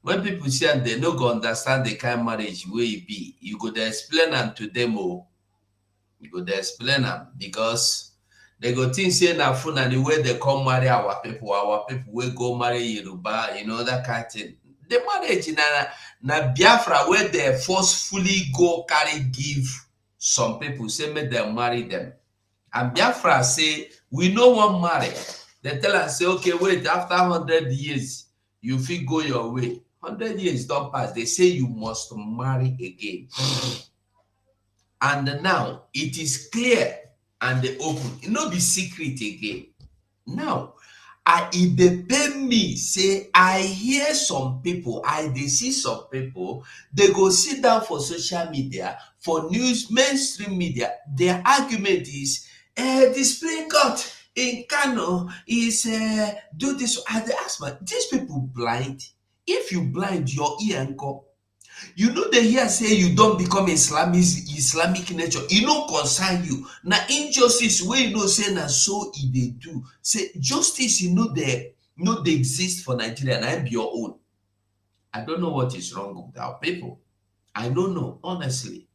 When people say and they no go understand the kind of marriage where you be, you go to explain them to them. You go to explain them because they go think say na fun and the way they come marry our people will go marry Yoruba, that kind of thing. The marriage na Biafra where they forcefully go carry give some people say make them marry them. And Biafra say, we no one marry. They tell us, say, okay, wait, after 100 years, you feel go your way. 100 years don't pass. They say you must marry again. And now, it is clear and they open. It no be secret again. Now, if they pay me, say, I hear some people, they see some people, they go sit down for social media, for news, mainstream media. Their argument is, the Supreme Court in Kano is do this. And they ask me, these people blind. If you blind, your ear and go. They hear say you don't become Islamic nature. It no concern you. Now injustice where say na so they do. Say justice they exist for Nigeria and I be your own. I don't know what is wrong with our people. I don't know, honestly.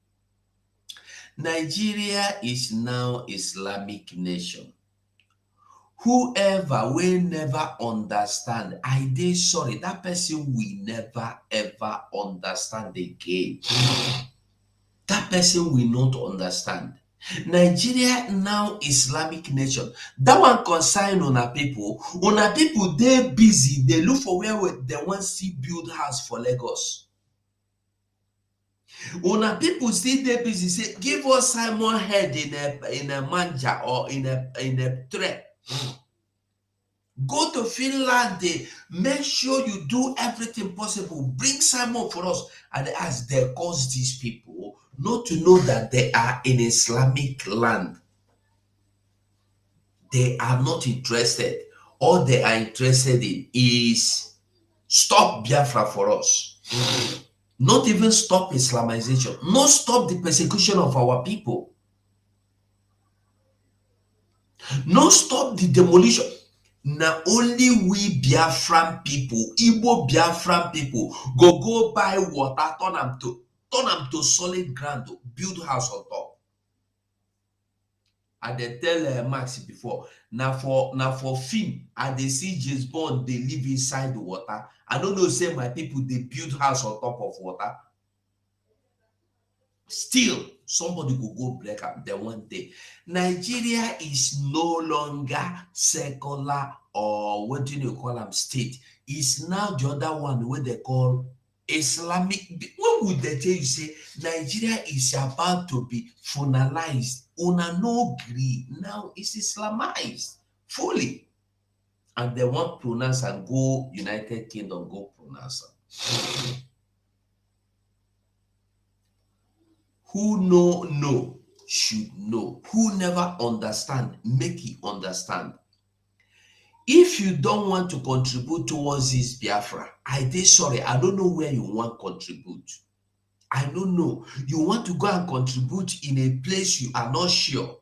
Nigeria is now Islamic nation. Whoever will never understand, I dey sorry, that person will never ever understand again. That person will not understand. Nigeria now Islamic nation. That one concern una people. Una people they busy. They look for where they want to see build house for Lagos. Una people still they busy. Say give us Simon head in a manja or in a tray. Go to Finland, make sure you do everything possible. Bring Simon for us. And as they cause these people not to know that they are in Islamic land. They are not interested. All they are interested in is stop Biafra for us. Not even stop Islamization. Not stop the persecution of our people. Not stop the demolition. Now only we Biafran people, Igbo Biafran people, go buy water, turn them to solid ground, build house on top. I dey tell Max before, now for film, I dey see James Bond, they live inside the water. I don't know, say my people, they build house on top of water. Still, somebody will go break up there one day. Nigeria is no longer secular or what do you call them state. It's now the other one where they call Islamic. What would they tell you say Nigeria is about to be finalized? Una no agree. Now it's Islamized fully. And they want pronounce and go United Kingdom, go pronounce. Who know should know. Who never understand, make it understand. If you don't want to contribute towards this Biafra, I dey sorry, I don't know where you want to contribute. I don't know. You want to go and contribute in a place you are not sure.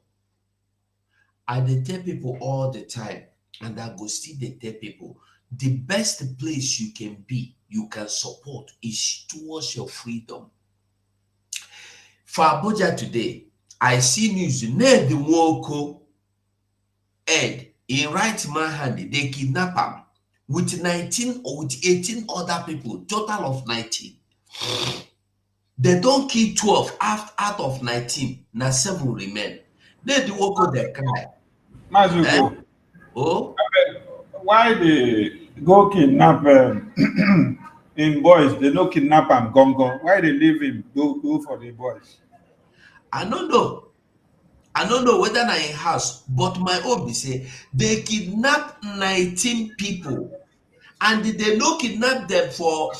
I dey tell people all the time, and I go still dey tell people, the best place you can be, you can support is towards your freedom. For Abuja today, I see news, Ned the Woko Ed, in right man hand, they kidnap him with 19 or with 18 other people, total of 19. They don't kill 12 out of 19, now 7 remain. Ned the Woko, they cry. Mazuko, Oh? why they go kidnap in boys? They no kidnap him, Gongo. Why they leave him? Go for the boys. I don't know. I don't know whether na in house, but my own be say they kidnap 19 people, and they no kidnap them for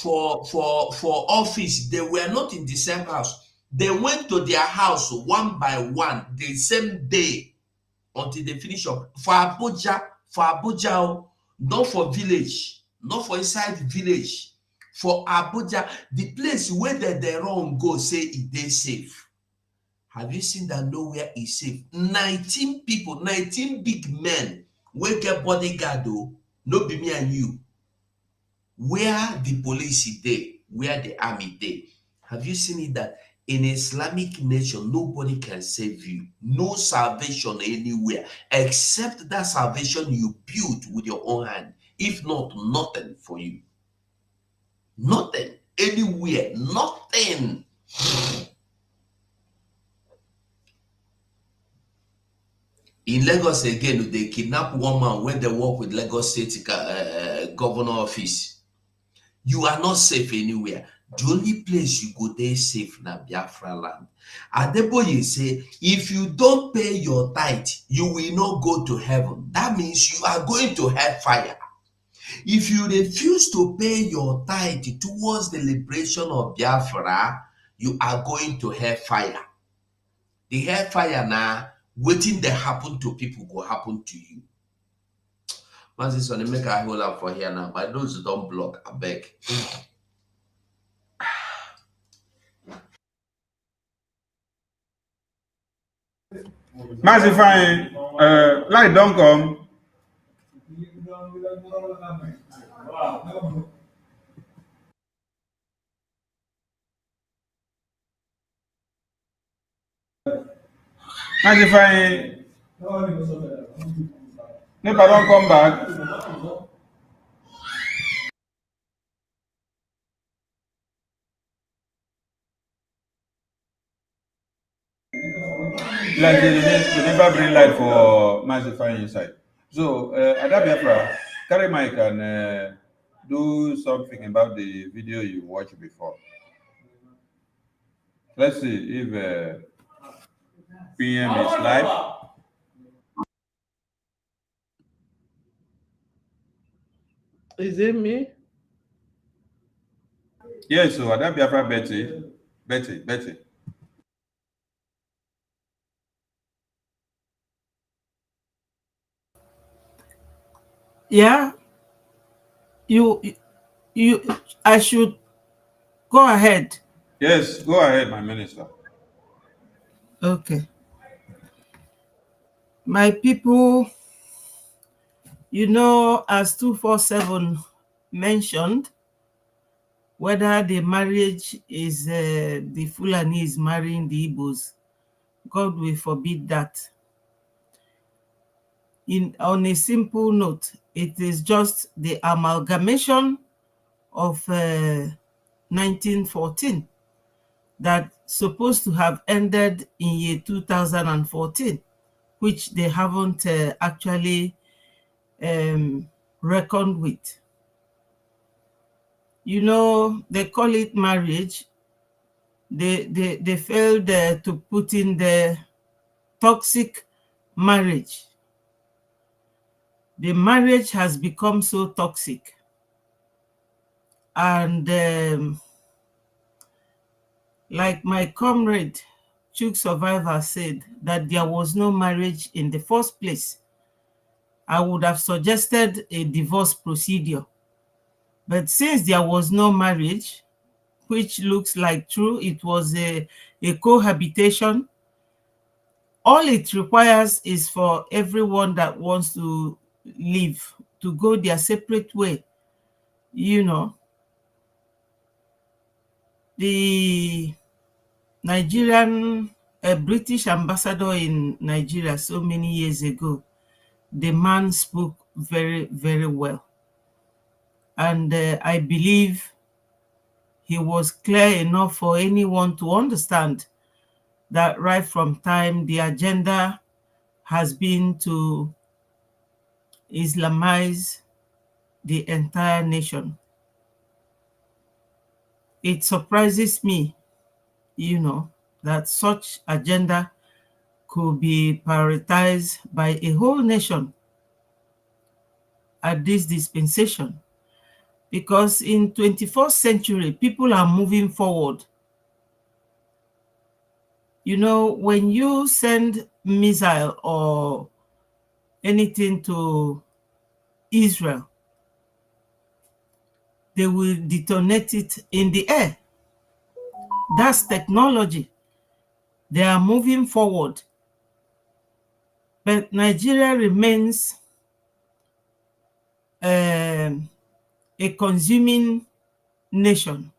office. They were not in the same house. They went to their house one by one the same day until they finish up. For Abuja, not for village, not for inside village. For Abuja, the place where they run go say it dey safe. Have you seen that nowhere is safe? 19 people, 19 big men wey get bodyguard though, no be me and you. Where the police is there, where the army dey. Have you seen it that in Islamic nation, nobody can save you. No salvation anywhere, except that salvation you built with your own hand. If not, nothing for you. Nothing. Anywhere, nothing. In Lagos again, they kidnap one man when they work with Lagos State governor office. You are not safe anywhere. The only place you go there safe na Biafra land. Adeboye say, if you don't pay your tithe, you will not go to heaven. That means you are going to hellfire. If you refuse to pay your tithe towards the liberation of Biafra, you are going to hellfire. The hellfire now, waiting that happen to people will happen to you. Once this one, make a hold up for here now. My nose don't block, I beg. Massive fine, light don't come. As if I never don't come back. Like they never bring light for Massify inside. So Ada Biafra, carry mic and do something about the video you watched before. Let's see if PM is live. Is it me? Yes, so Ada Biafra Betty. Yeah, you, I should go ahead. Yes, go ahead, my minister. Okay. My people, you know, as 247 mentioned, whether the marriage is the Fulani is marrying the Igbos, God will forbid that. On a simple note, it is just the amalgamation of 1914 that supposed to have ended in year 2014, which they haven't actually reckoned with. You know, they call it marriage. They failed to put in the toxic marriage. The marriage has become so toxic. And like my comrade, Chuk Survivor said, that there was no marriage in the first place. I would have suggested a divorce procedure. But since there was no marriage, which looks like true, it was a cohabitation, all it requires is for everyone that wants to live to go their separate way. You know, the Nigerian British ambassador in Nigeria so many years ago, the man spoke very, very well. And I believe he was clear enough for anyone to understand that right from time the agenda has been to Islamize the entire nation. It surprises me, you know, that such agenda could be prioritized by a whole nation at this dispensation. Because in 21st century, people are moving forward. You know, when you send missile or anything to Israel, they will detonate it in the air. That's technology. They are moving forward. But Nigeria remains a consuming nation,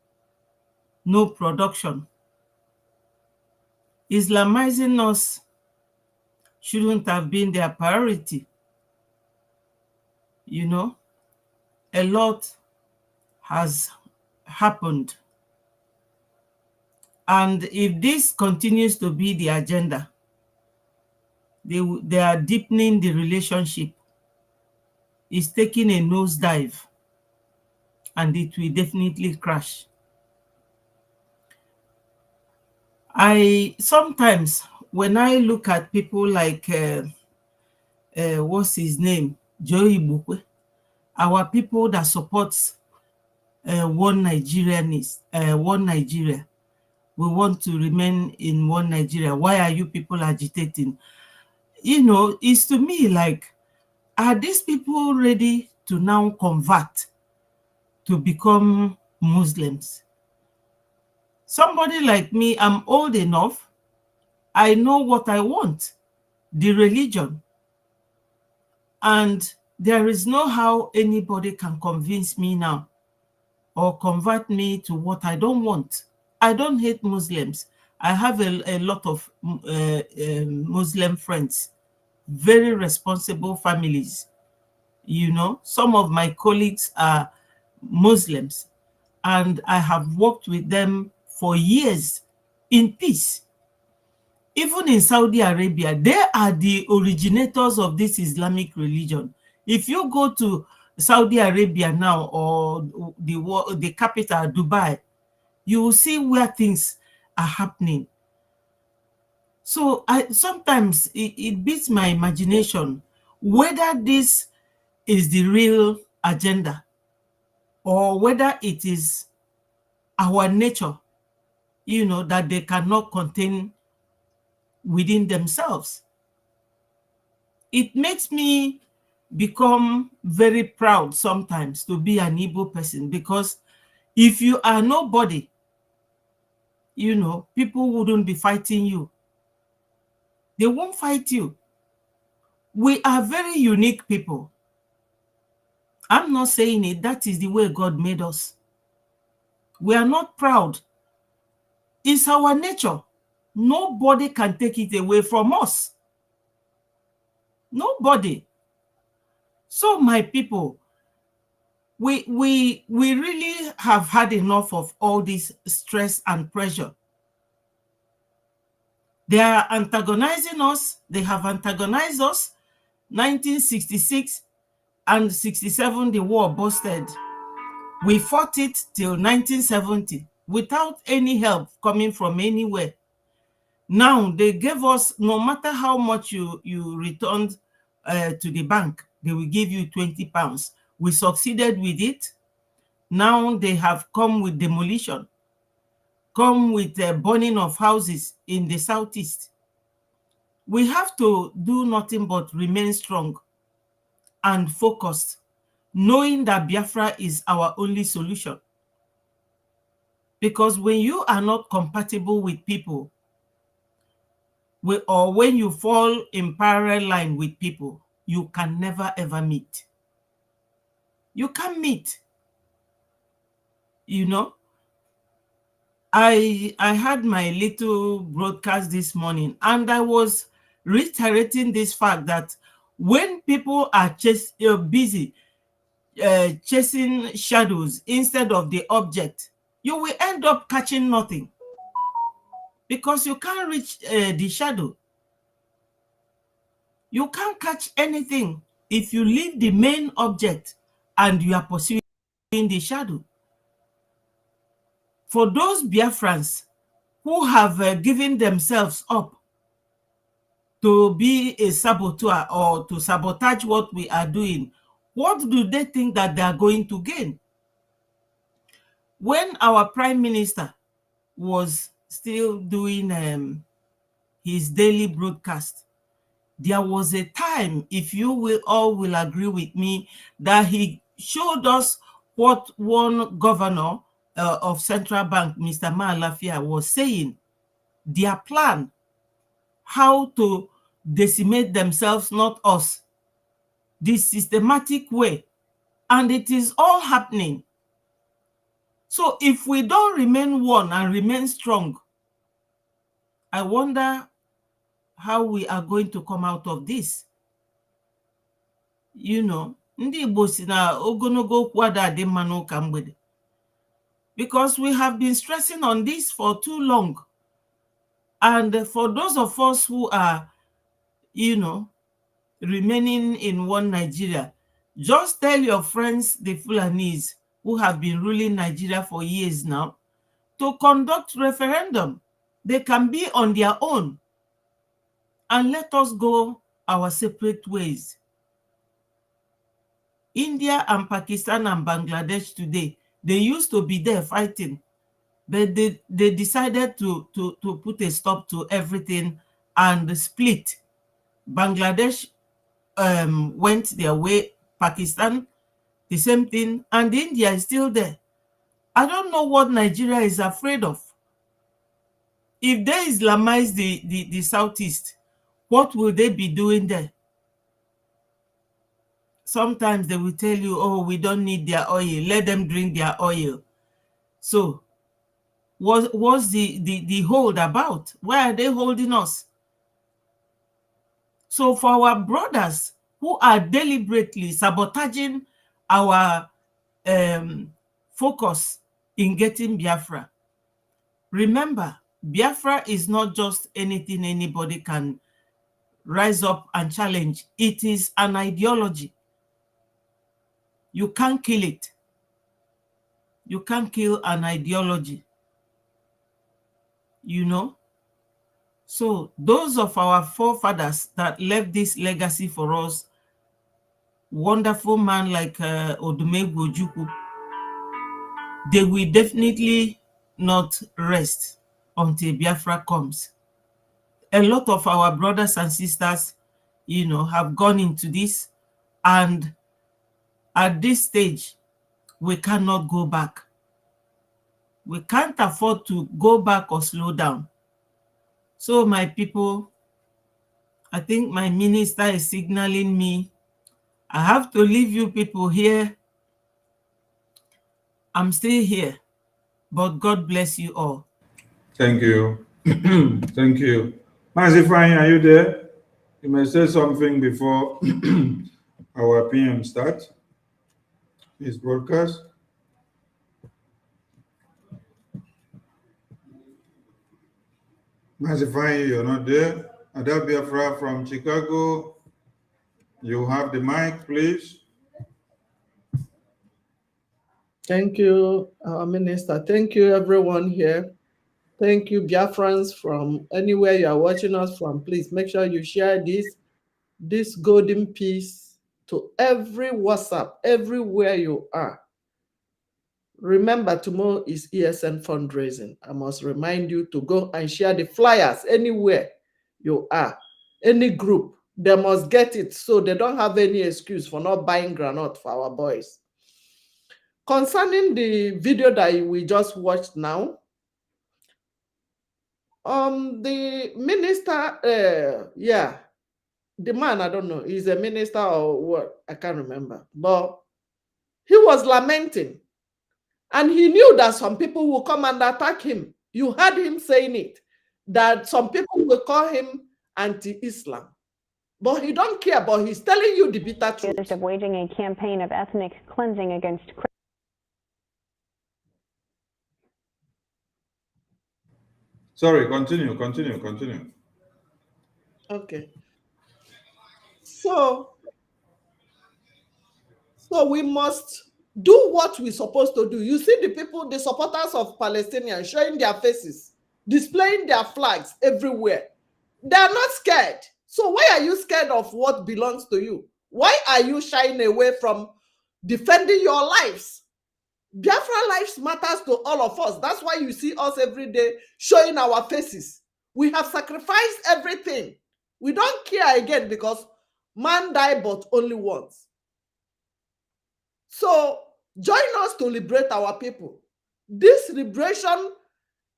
no production. Islamizing us shouldn't have been their priority. You know, a lot has happened. And if this continues to be the agenda, they are deepening the relationship. It's taking a nosedive, and it will definitely crash. Sometimes when I look at people like what's his name, Joey Bukwe, our people that supports one Nigeria, we want to remain in one Nigeria. Why are you people agitating? You know, it's to me like, are these people ready to now convert to become Muslims? Somebody like me, I'm old enough. I know what I want, the religion. And there is no how anybody can convince me now or convert me to what I don't want. I don't hate Muslims. I have a lot of Muslim friends, very responsible families. You know, some of my colleagues are Muslims, and I have worked with them for years in peace. Even in Saudi Arabia, they are the originators of this Islamic religion. If you go to Saudi Arabia now, or the capital, Dubai, you will see where things are happening. So sometimes it beats my imagination whether this is the real agenda or whether it is our nature, you know, that they cannot contain within themselves. It makes me become very proud sometimes to be an Igbo person, because if you are nobody, you know, people wouldn't be fighting you. They won't fight you. We are very unique people. I'm not saying it. That is the way God made us. We are not proud. It's our nature. Nobody can take it away from us. Nobody. So my people, we really have had enough of all this stress and pressure. They are antagonizing us. They have antagonized us. 1966 and 67, the war busted. We fought it till 1970 without any help coming from anywhere. Now they gave us, no matter how much you returned to the bank, they will give you 20 pounds. We succeeded with it. Now they have come with demolition, come with burning of houses in the southeast. We have to do nothing but remain strong and focused, knowing that Biafra is our only solution. Because when you are not compatible with people, or when you fall in parallel line with people, you can never ever meet. You can't meet. You know, I had my little broadcast this morning, and I was reiterating this fact that when people are busy chasing shadows instead of the object, you will end up catching nothing, because you can't reach the shadow. You can't catch anything if you leave the main object and you are pursuing the shadow. For those Biafrans who have given themselves up to be a saboteur or to sabotage what we are doing, what do they think that they are going to gain? When our Prime Minister was still doing his daily broadcast, there was a time, if you will all will agree with me, that he showed us what one governor of Central Bank, Mr. Malafia, was saying, their plan, how to decimate themselves, not us, this systematic way. And it is all happening. So if we don't remain one and remain strong, I wonder how we are going to come out of this. You know, ndị Igbo si na ogologo okwu adị mma n'ụka mgbede, because we have been stressing on this for too long. And for those of us who are, you know, remaining in one Nigeria, just tell your friends, the Fulanis, who have been ruling Nigeria for years now, to conduct referendum. They can be on their own, and let us go our separate ways. India and Pakistan and Bangladesh today, they used to be there fighting, but they decided to put a stop to everything and split. Bangladesh went their way, Pakistan, the same thing, and India is still there. I don't know what Nigeria is afraid of. If they Islamize the Southeast, what will they be doing there? Sometimes they will tell you, oh, we don't need their oil. Let them drink their oil. So was the hold about? Why are they holding us? So for our brothers who are deliberately sabotaging our focus in getting Biafra, remember, Biafra is not just anything anybody can rise up and challenge. It is an ideology. You can't kill it. You can't kill an ideology. You know? So those of our forefathers that left this legacy for us, wonderful man like Odumegwu Ojukwu, they will definitely not rest until Biafra comes. A lot of our brothers and sisters, you know, have gone into this, and at this stage, we cannot go back. We can't afford to go back or slow down. So my people, I think my minister is signaling me. I have to leave you people here. I'm still here, but God bless you all. Thank you. Thank you. Mazi Fine, are you there? You may say something before our PM starts his broadcast. Mazi Fine, you're not there. Ada Biafra from Chicago, you have the mic, please. Thank you, our minister. Thank you, everyone here. Thank you, Biafrans, from anywhere you are watching us from. Please make sure you share this golden piece to every WhatsApp, everywhere you are. Remember, tomorrow is ESN fundraising. I must remind you to go and share the flyers anywhere you are. Any group, they must get it so they don't have any excuse for not buying granite for our boys. Concerning the video that we just watched now, the minister, the man, I don't know, he's a minister or what, I can't remember, but he was lamenting, and he knew that some people will come and attack him. You heard him saying it, that some people will call him anti-Islam, but he don't care, but he's telling you the bitter truth. Of waging a campaign of ethnic cleansing against Sorry, continue. Okay. So we must do what we're supposed to do. You see the people, the supporters of Palestinians showing their faces, displaying their flags everywhere. They are not scared. So why are you scared of what belongs to you? Why are you shying away from defending your lives? Biafra lives matters to all of us. That's why you see us every day showing our faces. We have sacrificed everything. We don't care again because man died but only once. So join us to liberate our people. This liberation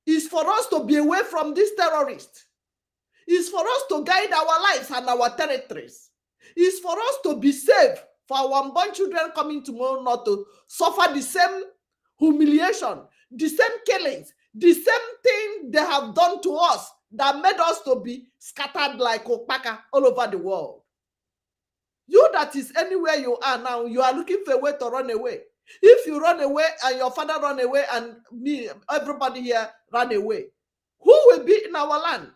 is for us to be away from these terrorists. It's for us to guide our lives and our territories. It's for us to be safe, for our unborn children coming tomorrow not to suffer the same humiliation, the same killings, the same thing they have done to us that made us to be scattered like Okpaka all over the world. You that is anywhere you are now, you are looking for a way to run away. If you run away and your father run away and me, everybody here run away, who will be in our land?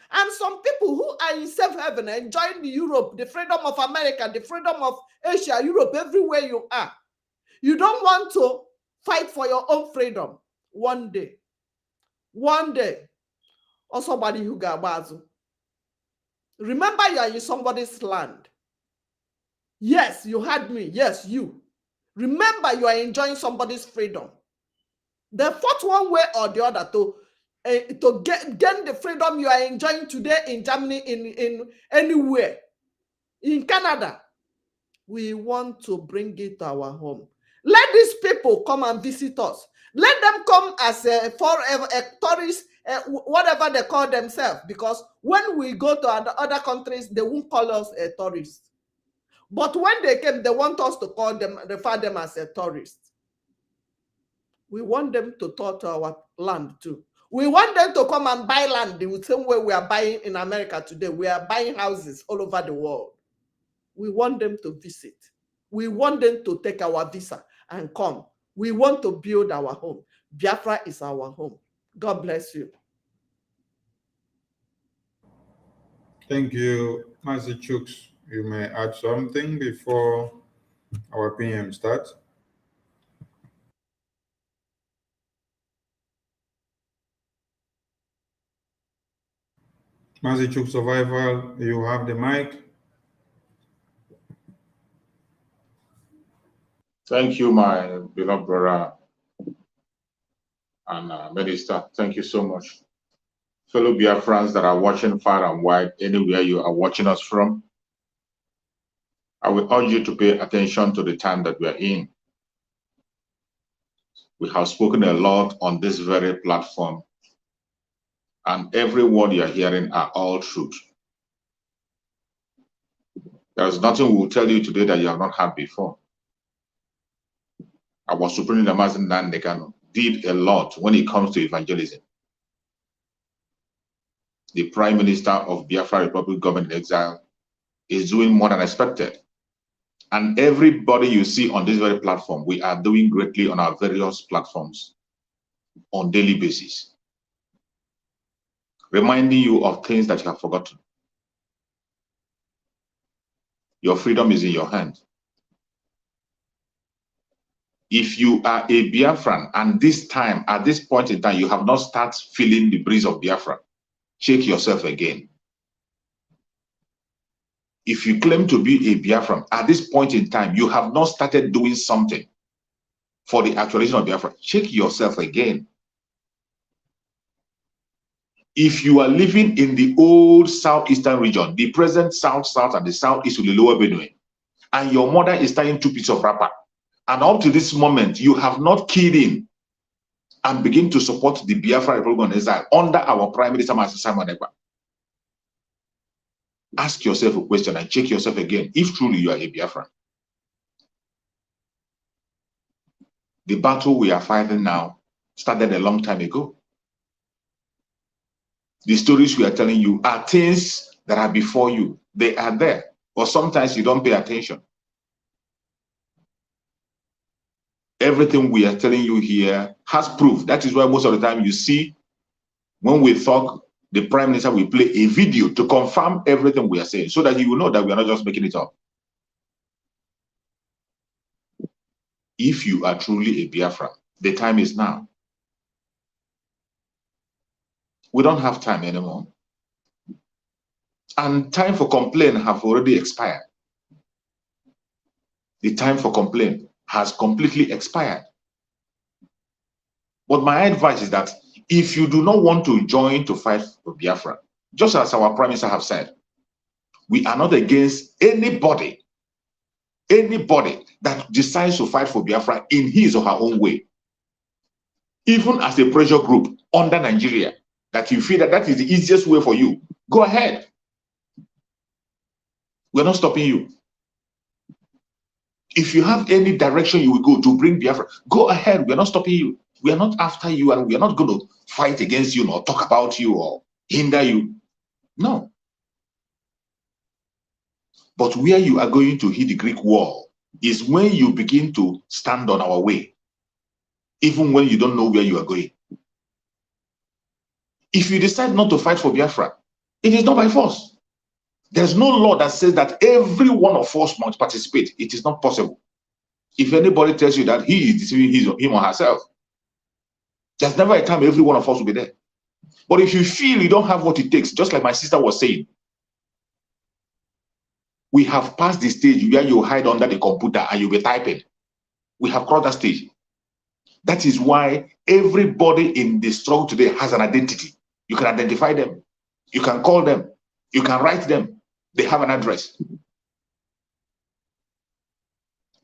And some people who are in safe haven enjoying the Europe, the freedom of America, the freedom of Asia, Europe, everywhere you are. You don't want to fight for your own freedom. One day, or somebody who got bazu. Remember, you are in somebody's land. Yes, you heard me. Yes, you. Remember, you are enjoying somebody's freedom. They fought one way or the other to gain the freedom you are enjoying today in Germany, in anywhere, in Canada. We want to bring it to our home. Let these people come and visit us. Let them come as a tourist, whatever they call themselves, because when we go to other countries, they won't call us a tourist. But when they came, they want us to refer them as a tourist. We want them to talk to our land too. We want them to come and buy land the same way we are buying in America today. We are buying houses all over the world. We want them to visit. We want them to take our visa and come. We want to build our home. Biafra is our home. God bless you. Thank you, Master Chooks. You may add something before our PM starts. Master Chooks Survival, you have the mic. Thank you, my beloved brother and Minister. Thank you so much. Fellow Biafrans that are watching far and wide, anywhere you are watching us from, I will urge you to pay attention to the time that we are in. We have spoken a lot on this very platform, and every word you are hearing are all truth. There is nothing we will tell you today that you have not heard before. Our Supreme Leader Nandekano did a lot when it comes to evangelism. The Prime Minister of Biafra Republic Government in Exile is doing more than expected. And everybody you see on this very platform, we are doing greatly on our various platforms on daily basis, reminding you of things that you have forgotten. Your freedom is in your hand. If you are a Biafran and this time, at this point in time, you have not started feeling the breeze of Biafra, check yourself again. If you claim to be a Biafran, at this point in time, you have not started doing something for the actualization of Biafra, check yourself again. If you are living in the old southeastern region, the present south and the southeast of the lower Benue, and your mother is tying 2 pieces of wrapper, and up to this moment, you have not keyed in and begin to support the Biafra Republic of Exile under our Prime Minister, Master Simon Ekpa. Ask yourself a question and check yourself again if truly you are a Biafran. The battle we are fighting now started a long time ago. The stories we are telling you are things that are before you. They are there, but sometimes you don't pay attention. Everything we are telling you here has proof. That is why most of the time you see when we talk, the Prime Minister will play a video to confirm everything we are saying so that you will know that we are not just making it up. If you are truly a Biafra, the time is now. We don't have time anymore. And time for complaint have already expired. The time for complaint has completely expired. But my advice is that if you do not want to join to fight for Biafra, just as our Prime Minister have said, we are not against anybody that decides to fight for Biafra in his or her own way. Even as a pressure group under Nigeria, that you feel that that is the easiest way for you, go ahead. We're not stopping you. If you have any direction you will go to bring Biafra, go ahead. We're not stopping you. We are not after you, and we are not going to fight against you or talk about you or hinder you. No. But where you are going to hit the Greek wall is when you begin to stand on our way, even when you don't know where you are going. If you decide not to fight for Biafra, it is not by force. There's no law that says that every one of us must participate. It is not possible. If anybody tells you that he is deceiving him or herself, there's never a time every one of us will be there. But if you feel you don't have what it takes, just like my sister was saying, we have passed the stage where you hide under the computer and you'll be typing. We have crossed that stage. That is why everybody in the struggle today has an identity. You can identify them. You can call them. You can write them. They have an address.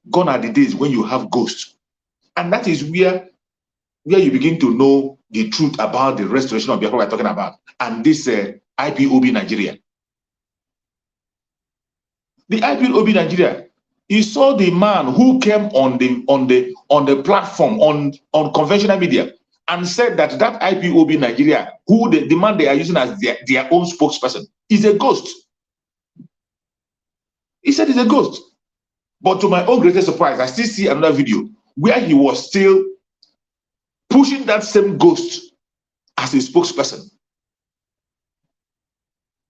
Gone are the days when you have ghosts. And that is where you begin to know the truth about the restoration of Biafra we're talking about. And this IPOB Nigeria. The IPOB Nigeria, you saw the man who came on the platform on conventional media and said that that IPOB Nigeria, who the man they are using as their own spokesperson, is a ghost. He said it's a ghost. But to my own greatest surprise, I still see another video where he was still pushing that same ghost as a spokesperson.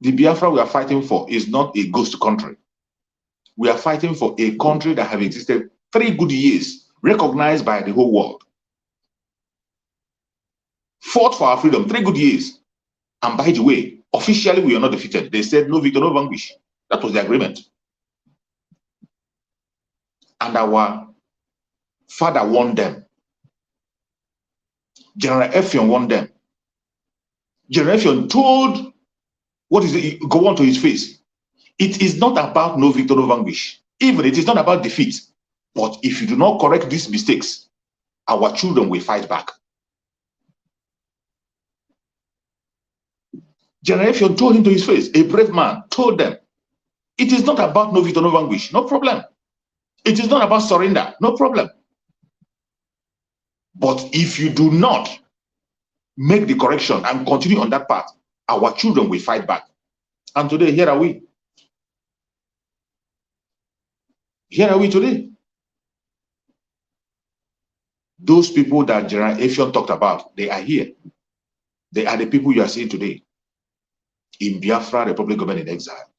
The Biafra we are fighting for is not a ghost country. We are fighting for a country that have existed 3 good years, recognized by the whole world. Fought for our freedom 3 good years. And by the way, officially we are not defeated. They said no victor, no vanquish. That was the agreement. And our father won them. General Effion won them. General Effion told, what is it, go on to his face. It is not about no victor, no vanquish. Even it is not about defeat. But if you do not correct these mistakes, our children will fight back. General Effion told him to his face, a brave man told them, it is not about no victor, no vanquish, no problem. It is not about surrender, no problem. But if you do not make the correction and continue on that path, our children will fight back. And today, here are we. Here are we today. Those people that General Effion talked about, they are here. They are the people you are seeing today in Biafra Republic Government in Exile.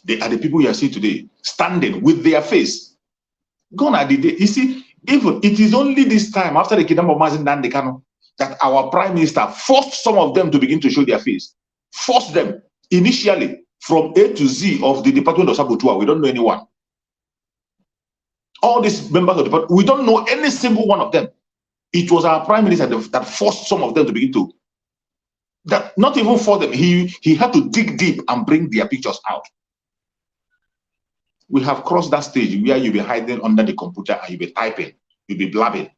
They are the people you are seeing today, standing with their face. Gone are the day. You see, even it is only this time after the kingdom of Mazi Nnamdi Kanu that our prime minister forced some of them to begin to show their face. Forced them initially from A to Z of the Department of Sabotua. We don't know anyone. All these members of the department, we don't know any single one of them. It was our prime minister that forced some of them to begin to, that not even for them, he had to dig deep and bring their pictures out. We have crossed that stage where you'll be hiding under the computer and you'll be typing, you'll be blabbing.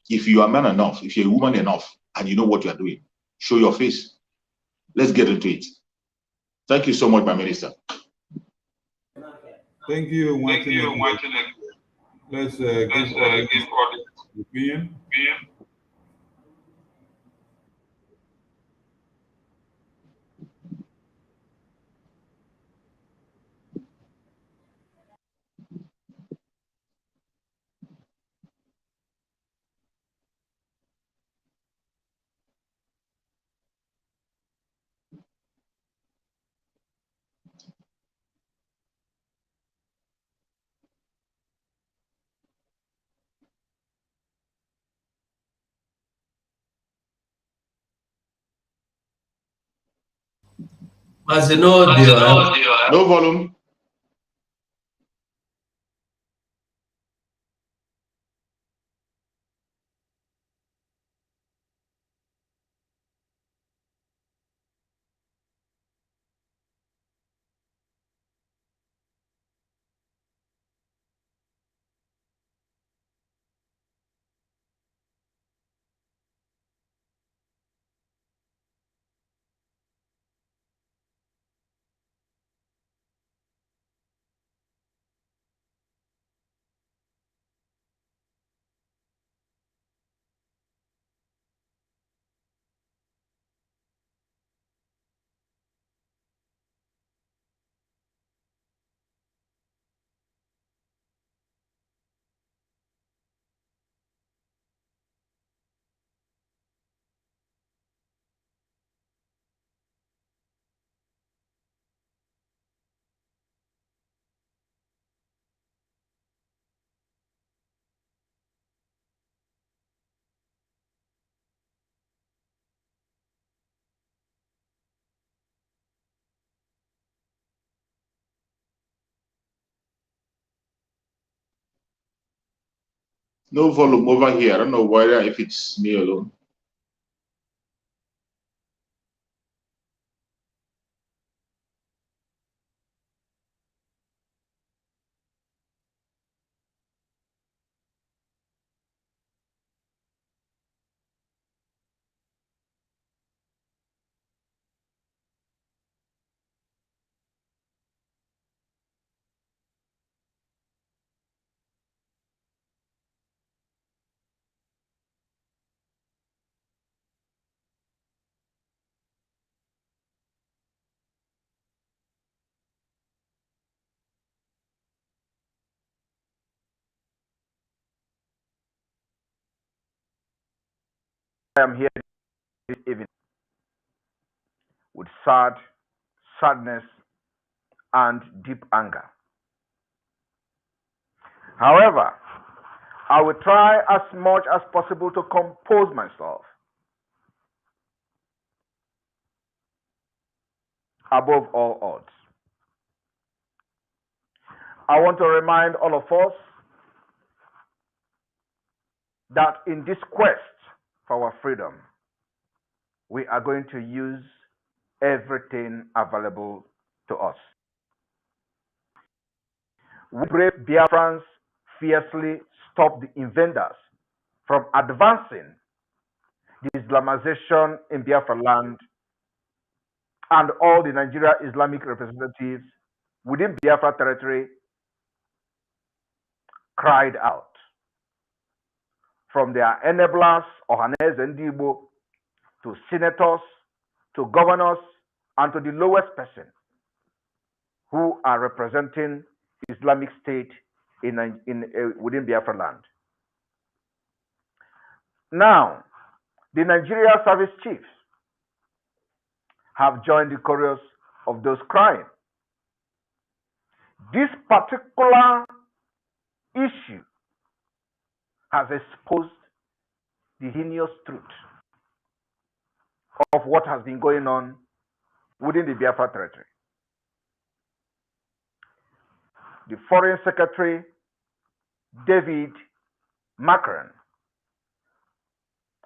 If you are man enough, if you're a woman enough, and you know what you are doing, show your face. Let's get into it. Thank you so much, my minister. Thank you, Martin. Let's give audience opinion. No audio. No volume. No volume over here. I don't know whether if it's me alone. I am here this evening with sadness, and deep anger. However, I will try as much as possible to compose myself above all odds. I want to remind all of us that in this quest for our freedom, we are going to use everything available to us. We brave Biafrans fiercely stop the invaders from advancing the Islamization in Biafra land, and all the Nigeria Islamic representatives within Biafra territory cried out, from their enablers, Ohanes and Igbo, to senators, to governors, and to the lowest person who are representing Islamic State within Biafra land. Now, the Nigeria service chiefs have joined the chorus of those crying. This particular issue has exposed the heinous truth of what has been going on within the Biafra territory. The Foreign Secretary, David Macron,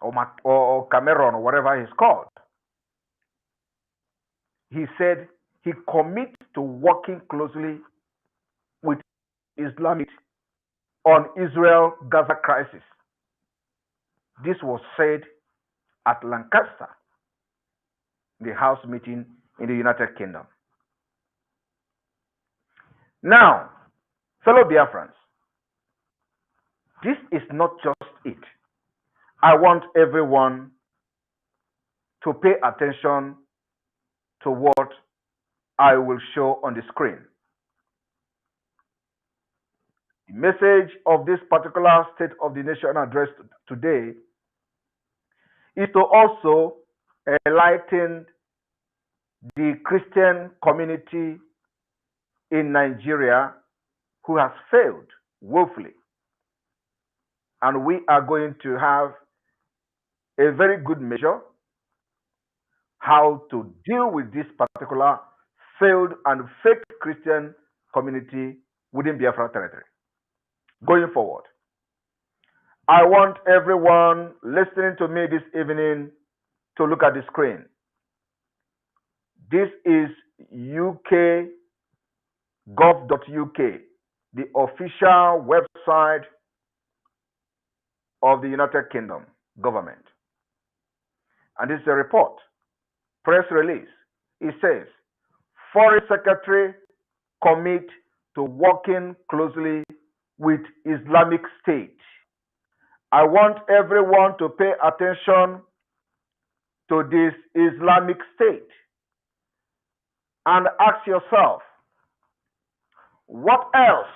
or Cameron, or whatever he's called, he said he commits to working closely with Islamic on Israel-Gaza crisis. This was said at Lancaster, the House meeting in the United Kingdom. Now, fellow Biafrans, this is not just it. I want everyone to pay attention to what I will show on the screen. The message of this particular State of the Nation address today is to also enlighten the Christian community in Nigeria who has failed woefully. And we are going to have a very good measure how to deal with this particular failed and fake Christian community within Biafra territory. Going forward, I want everyone listening to me this evening to look at the screen. This is UK.gov.uk, the official website of the United Kingdom government. And this is a report, press release. It says, Foreign Secretary commit to working closely with Islamic State. I want everyone to pay attention to this Islamic State and ask yourself, what else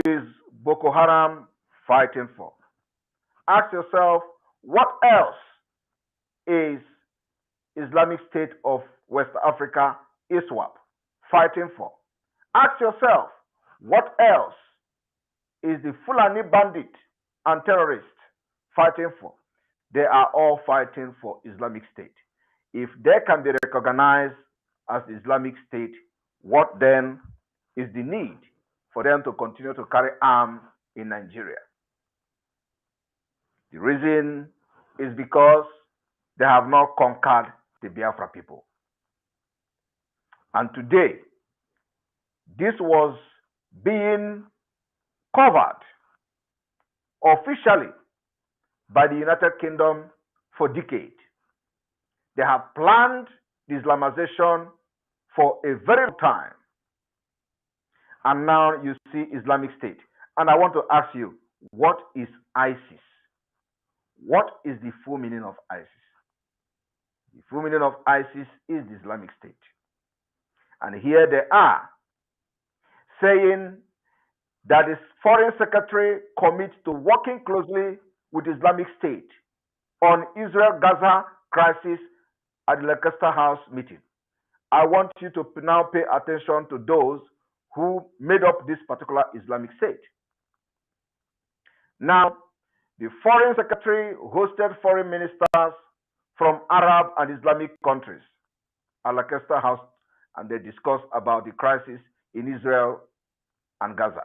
is Boko Haram fighting for? Ask yourself, what else is Islamic State of West Africa, ISWAP, fighting for? Ask yourself, what else is the Fulani bandit and terrorists fighting for? They are all fighting for Islamic State. If they can be recognized as the Islamic State, what then is the need for them to continue to carry arms in Nigeria? The reason is because they have not conquered the Biafra people. And today, this was being covered officially by the United Kingdom for decades. They have planned the Islamization for a very long time. And now you see Islamic State. And I want to ask you, what is ISIS? What is the full meaning of ISIS? The full meaning of ISIS is the Islamic State. And here they are saying that the Foreign Secretary commits to working closely with Islamic State on Israel-Gaza crisis at the Lancaster House meeting. I want you to now pay attention to those who made up this particular Islamic State. Now, the Foreign Secretary hosted foreign ministers from Arab and Islamic countries at Lancaster House, and they discussed about the crisis in Israel and Gaza.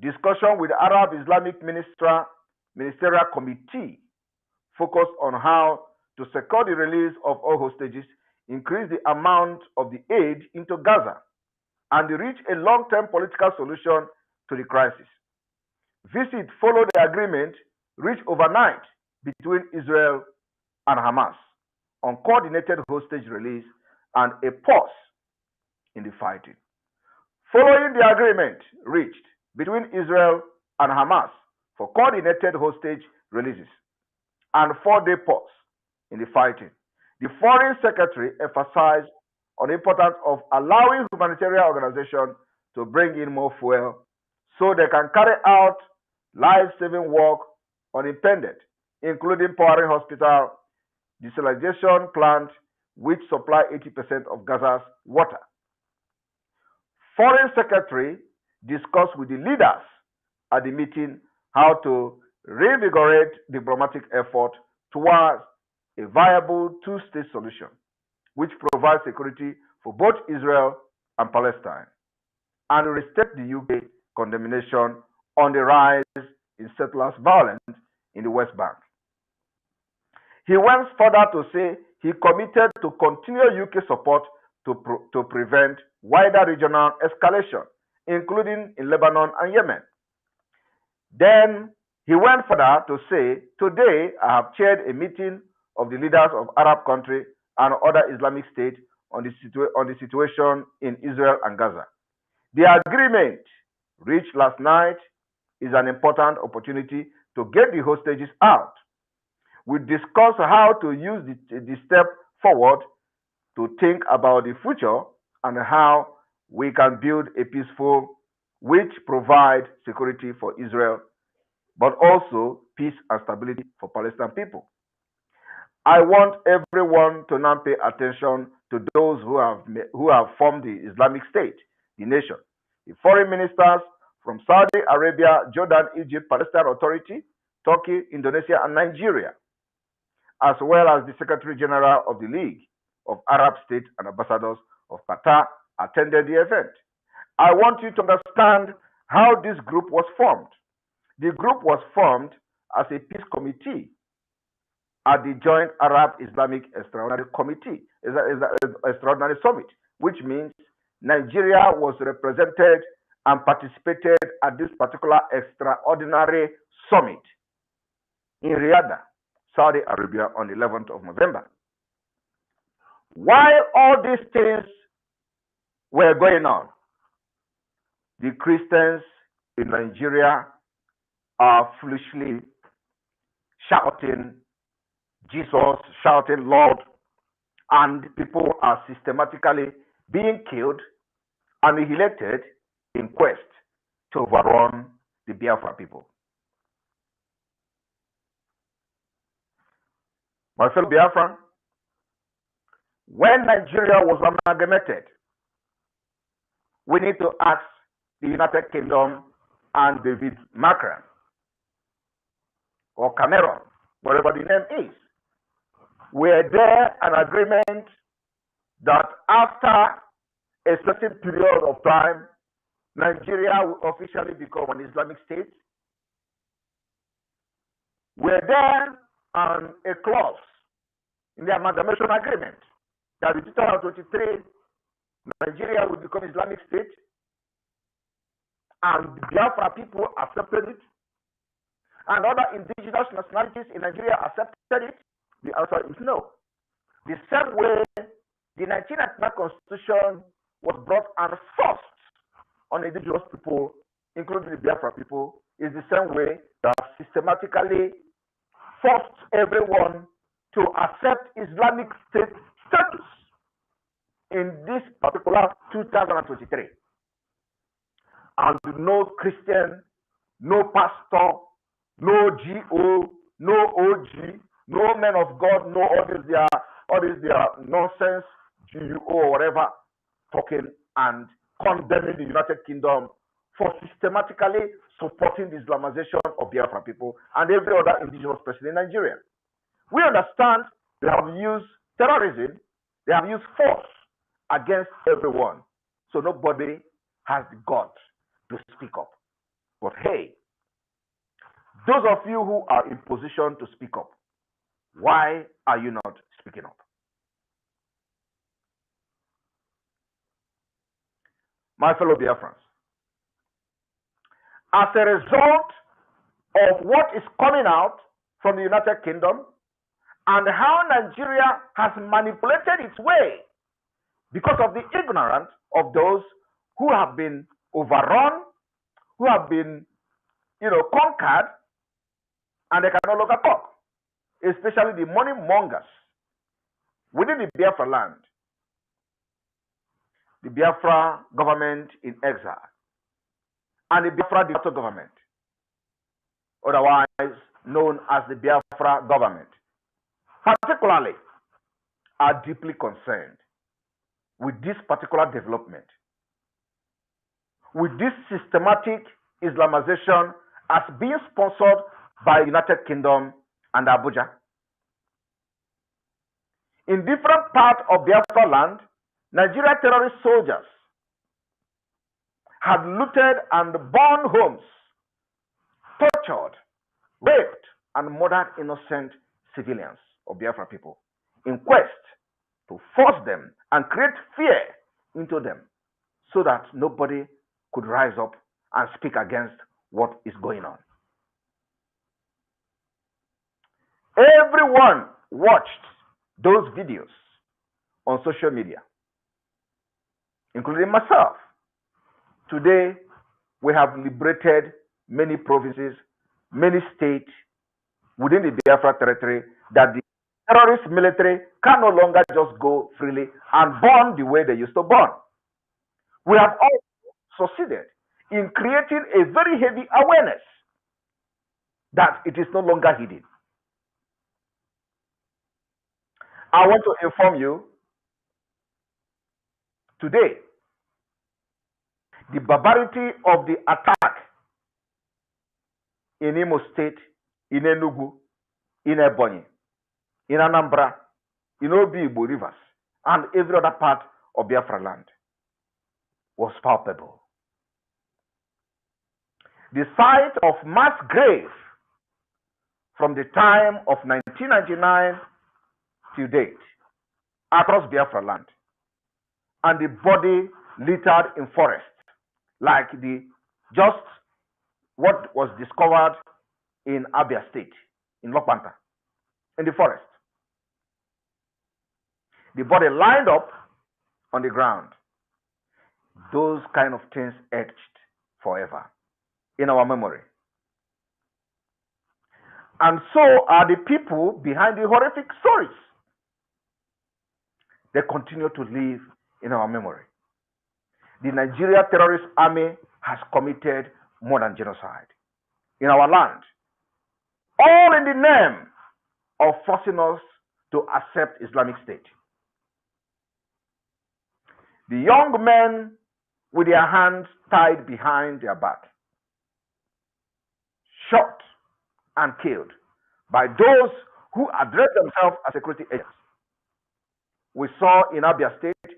Discussion with the Arab Islamic Ministerial Committee focused on how to secure the release of all hostages, increase the amount of the aid into Gaza, and reach a long-term political solution to the crisis. Visit followed the agreement reached overnight between Israel and Hamas on coordinated hostage release and a pause in the fighting. Following the agreement reached between Israel and Hamas for coordinated hostage releases and 4-day pause in the fighting, the Foreign Secretary emphasized on the importance of allowing humanitarian organizations to bring in more fuel so they can carry out life-saving work unimpeded, including powering hospital, desalination plant, which supply 80% of Gaza's water. Foreign Secretary discussed with the leaders at the meeting how to reinvigorate diplomatic effort towards a viable two-state solution, which provides security for both Israel and Palestine, and restate the UK condemnation on the rise in settlers' violence in the West Bank. He went further to say he committed to continue UK support to prevent wider regional escalation, including in Lebanon and Yemen. Then he went further to say, today I have chaired a meeting of the leaders of Arab countries and other Islamic states on the situation in Israel and Gaza. The agreement reached last night is an important opportunity to get the hostages out. We discussed how to use the step forward to think about the future and how we can build a peaceful, which provides security for Israel, but also peace and stability for Palestinian people. I want everyone to now pay attention to those who have formed the Islamic State, the nation. The foreign ministers from Saudi Arabia, Jordan, Egypt, Palestine Authority, Turkey, Indonesia, and Nigeria, as well as the Secretary General of the League of Arab States and Ambassadors of Qatar, attended the event. I want you to understand how this group was formed. The group was formed as a peace committee at the Joint Arab Islamic Extraordinary Committee, Extraordinary Summit, which means Nigeria was represented and participated at this particular extraordinary summit in Riyadh, Saudi Arabia, on the 11th of November. While all these things were going on, the Christians in Nigeria are foolishly shouting Jesus, shouting Lord, and people are systematically being killed, annihilated in quest to overrun the Biafra people. My fellow Biafran, when Nigeria was amalgamated, we need to ask the United Kingdom and David Macron or Cameron, whatever the name is. Were there an agreement that after a certain period of time, Nigeria will officially become an Islamic state? Were there a clause in the amalgamation agreement that in 2023 Nigeria will become Islamic state, and the Biafra people accepted it, and other indigenous nationalities in Nigeria accepted it? The answer is no. The same way the 1999 Constitution was brought and forced on indigenous people, including the Biafra people, is the same way that systematically forced everyone to accept Islamic state status in this particular 2023. And no Christian, no pastor, no GO, no OG, no men of God, no all this their nonsense, GUO or whatever, talking and condemning the United Kingdom for systematically supporting the Islamization of Biafra people and every other indigenous person in Nigeria. We understand they have used terrorism, they have used force against everyone. So nobody has the guts to speak up. But hey, those of you who are in position to speak up, why are you not speaking up? My fellow Biafrans, as a result of what is coming out from the United Kingdom and how Nigeria has manipulated its way because of the ignorance of those who have been overrun, who have been, conquered, and they can no longer talk, especially the money mongers within the Biafra land, the Biafra government in exile, and the Biafra de facto government, otherwise known as the Biafra government, particularly are deeply concerned with this particular development, with this systematic Islamization as being sponsored by the United Kingdom and Abuja. In different parts of Biafra land, Nigeria terrorist soldiers had looted and burned homes, tortured, raped, and murdered innocent civilians of Biafra people in quest to force them and create fear into them so that nobody could rise up and speak against what is going on. Everyone watched those videos on social media, including myself. Today, we have liberated many provinces, many states within the Biafra territory that the terrorist military can no longer just go freely and burn the way they used to burn. We have also succeeded in creating a very heavy awareness that it is no longer hidden. I want to inform you today, the barbarity of the attack in Imo State, in Enugu, in Ebonyi, in Anambra, in Obi-Igbo rivers, and every other part of Biafra land was palpable. The sight of mass graves from the time of 1999 to date across Biafra land, and the body littered in forests, like what was discovered in Abia State, in Lokpanta, in the forest. The body lined up on the ground. Those kind of things etched forever in our memory. And so are the people behind the horrific stories. They continue to live in our memory. The Nigeria terrorist army has committed more than genocide in our land, all in the name of forcing us to accept Islamic State. The young men with their hands tied behind their back, shot and killed by those who address themselves as security agents. We saw in Abia State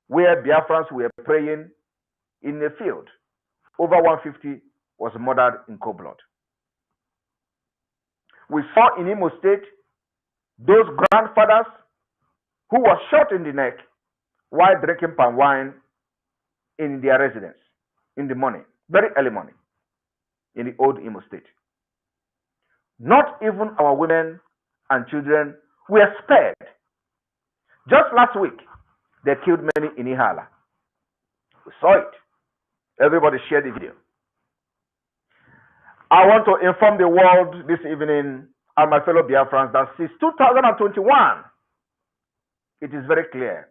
where Biafrans were praying in a field. Over 150 was murdered in cold blood. We saw in Imo State those grandfathers who were shot in the neck while drinking palm wine in their residence in the morning, very early morning, in the old Imo State. Not even our women and children were spared. Just last week, they killed many in Ihala. We saw it. Everybody shared the video. I want to inform the world this evening and my fellow Biafrans that since 2021, it is very clear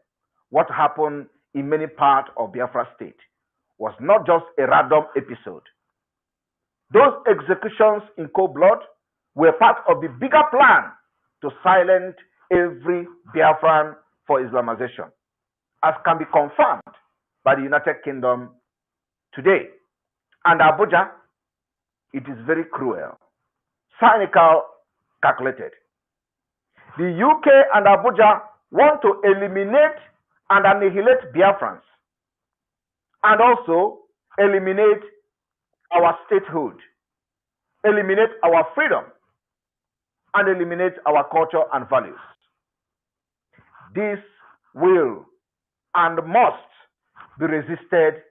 what happened in many parts of Biafra State was not just a random episode. Those executions in cold blood were part of the bigger plan to silence every Biafran for Islamization, as can be confirmed by the United Kingdom today. And Abuja, it is very cruel, cynical, calculated. The UK and Abuja want to eliminate and annihilate Biafrans and also eliminate our statehood, eliminate our freedom, and eliminate our culture and values. This will and must be resisted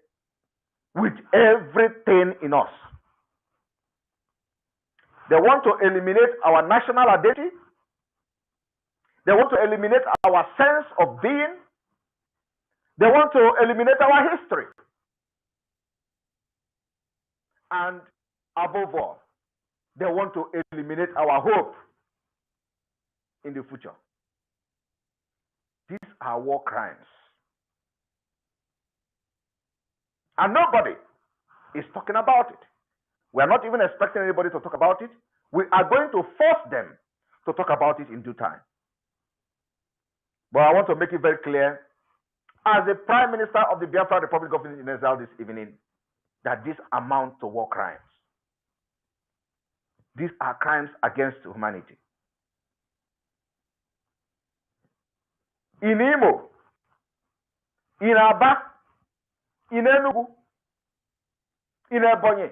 with everything in us. They want to eliminate our national identity. They want to eliminate our sense of being. They want to eliminate our history. And above all, they want to eliminate our hope in the future. These are war crimes. And nobody is talking about it. We are not even expecting anybody to talk about it. We are going to force them to talk about it in due time. But I want to make it very clear, as the Prime Minister of the Biafra Republic of in exile this evening, that this amounts to war crimes. These are crimes against humanity. In Imo, in Aba, in Enugu, in Ebonyi,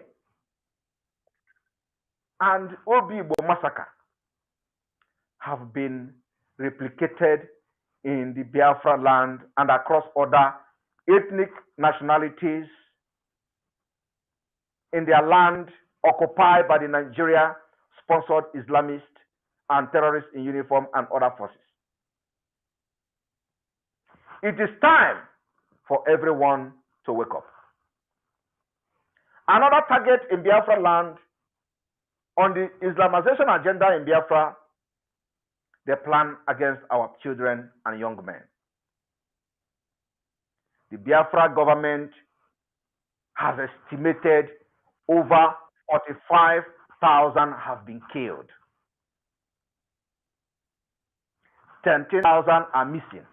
and Obibo massacre have been replicated in the Biafra land and across other ethnic nationalities in their land occupied by the Nigeria-sponsored Islamists and terrorists in uniform and other forces. It is time for everyone to wake up. Another target in Biafra land on the Islamization agenda in Biafra, they plan against our children and young men. The Biafra government has estimated over 45,000 have been killed. 10,000 are missing.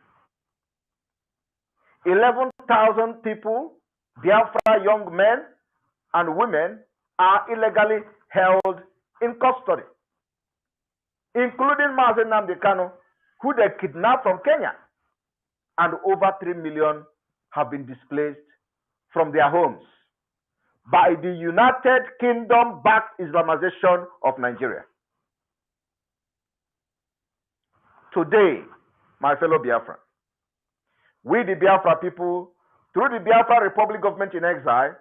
11,000 people, Biafra young men and women, are illegally held in custody, including Mazi Nnamdi Kanu, who they kidnapped from Kenya, and over 3 million have been displaced from their homes by the United Kingdom-backed Islamization of Nigeria. Today, my fellow Biafra, we the Biafra people, through the Biafra Republic government in exile,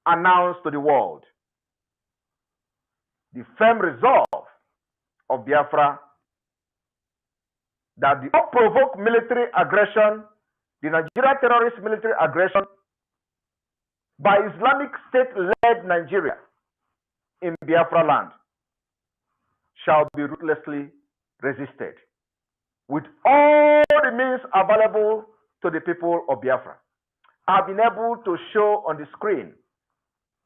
announce to the world the firm resolve of Biafra that the unprovoked military aggression, the Nigeria terrorist military aggression by Islamic State-led Nigeria in Biafra land shall be ruthlessly resisted with all the means available to the people of Biafra. I've been able to show on the screen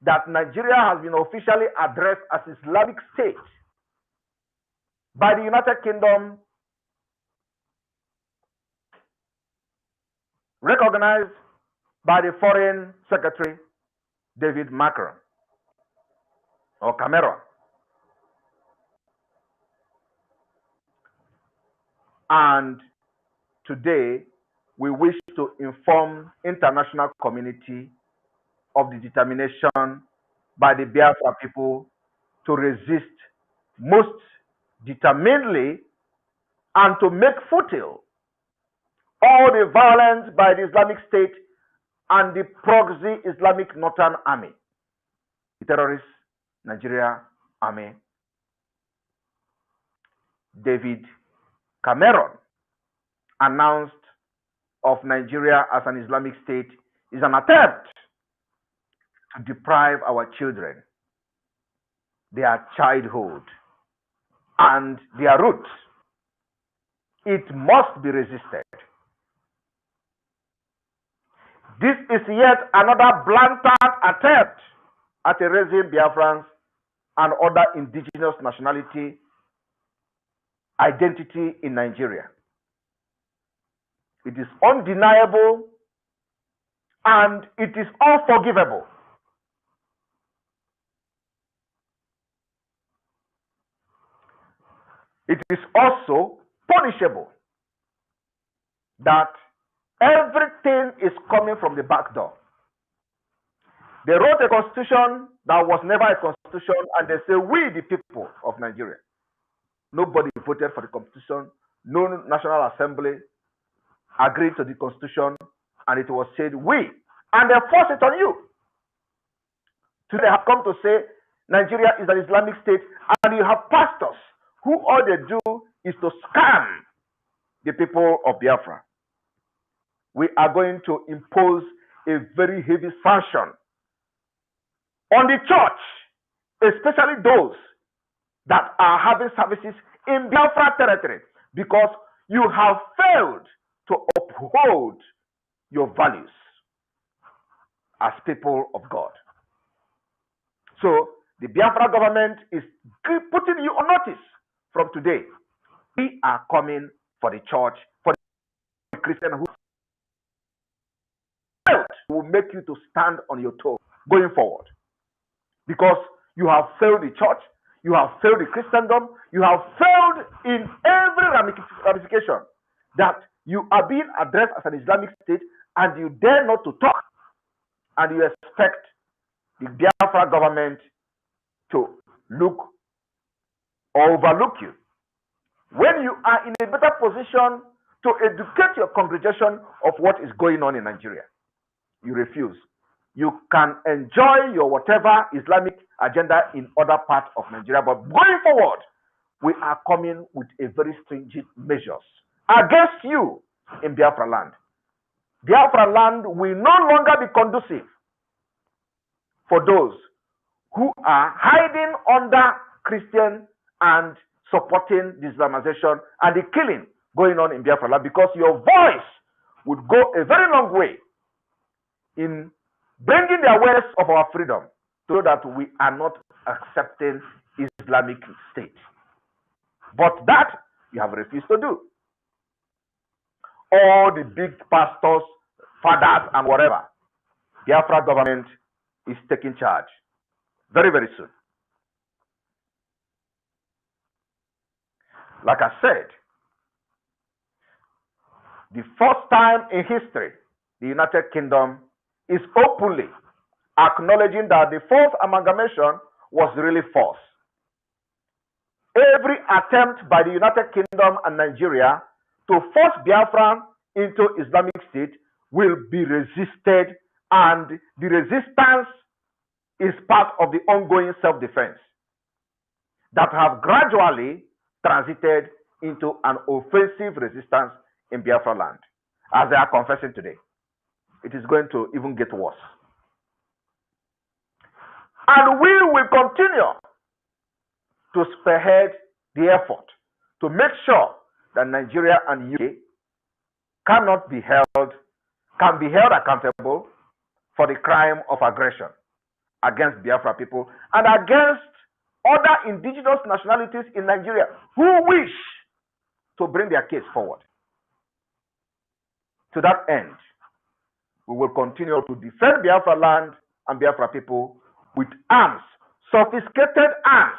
that Nigeria has been officially addressed as Islamic State by the United Kingdom, recognized by the Foreign Secretary David Macron or Cameron. And today we wish to inform international community of the determination by the Biafra people to resist most determinedly and to make futile all the violence by the Islamic State and the proxy Islamic Northern Army, the terrorist Nigeria Army. David Cameron announced of Nigeria as an Islamic State is an attempt to deprive our children their childhood and their roots. It must be resisted. This is yet another blatant attempt at erasing Biafrans and other indigenous nationality identity in Nigeria. It is undeniable and it is unforgivable. It is also punishable that everything is coming from the back door. They wrote a constitution that was never a constitution, and they say, we the people of Nigeria. Nobody voted for the constitution. No National Assembly agreed to the constitution, and it was said, we. And they forced it on you. Today they have come to say Nigeria is an Islamic state, and you have pastors who all they do is to scam the people of Biafra. We are going to impose a very heavy sanction on the church, especially those that are having services in Biafra territory, because you have failed to uphold your values as people of God. So the Biafra government is putting you on notice from today. We are coming for the church, for the Christian who will make you to stand on your toes going forward. Because you have failed the church, you have failed the Christendom, you have failed in every ramification that you are being addressed as an Islamic state, and you dare not to talk, and you expect the Biafra government to look or overlook you. When you are in a better position to educate your congregation of what is going on in Nigeria, you refuse. You can enjoy your whatever Islamic agenda in other parts of Nigeria, but going forward, we are coming with a very stringent measures against you in Biafra land. Biafra land will no longer be conducive for those who are hiding under Christian and supporting the Islamization and the killing going on in Biafra land, because your voice would go a very long way in bringing the awareness of our freedom, so that we are not accepting Islamic state. But that you have refused to do. All the big pastors, fathers, and whatever, Biafra government is taking charge very, very soon. Like I said, the first time in history, the United Kingdom is openly acknowledging that the fourth amalgamation was really false. Every attempt by the United Kingdom and Nigeria to force Biafra into Islamic State will be resisted, and the resistance is part of the ongoing self-defense that have gradually transited into an offensive resistance in Biafra land, as they are confessing today. It is going to even get worse. And we will continue to spearhead the effort to make sure that Nigeria and UK can be held accountable for the crime of aggression against Biafra people and against other indigenous nationalities in Nigeria who wish to bring their case forward. To that end, we will continue to defend Biafra land and Biafra people with arms, sophisticated arms,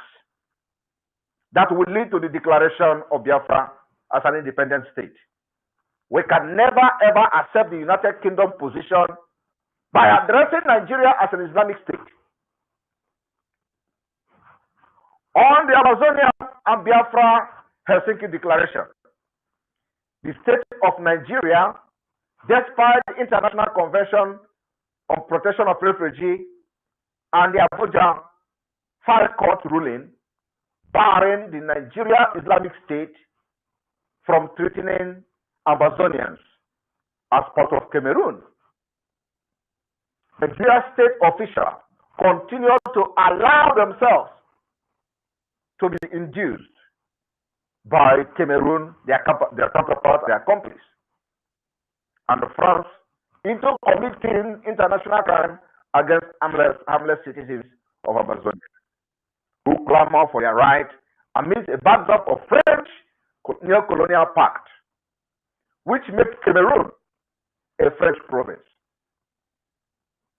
that will lead to the declaration of Biafra as an independent state. We can never ever accept the United Kingdom position by addressing Nigeria as an Islamic state. On the Amazonian and Biafra Helsinki Declaration, the state of Nigeria, despite the International Convention on Protection of Refugees and the Abuja Fire Court ruling barring the Nigeria Islamic State from threatening Amazonians as part of Cameroon, Nigeria state officials continue to allow themselves to be induced by Cameroon, their counterparts, their accomplices, and France into committing international crime against harmless citizens of Amazonia. who clamor for their right amidst a backdrop of French neo-colonial pact, which made Cameroon a French province.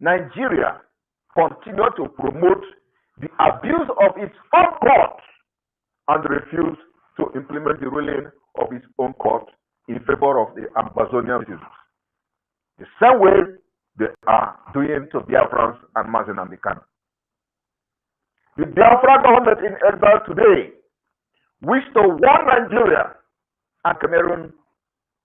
Nigeria continued to promote the abuse of its own court and refused to implement the ruling of its own court in favor of the Amazonian citizens, the same way they are doing to Biafrans and Mazen Kano. The Biafra government in exile today wish to warn Nigeria and Cameroon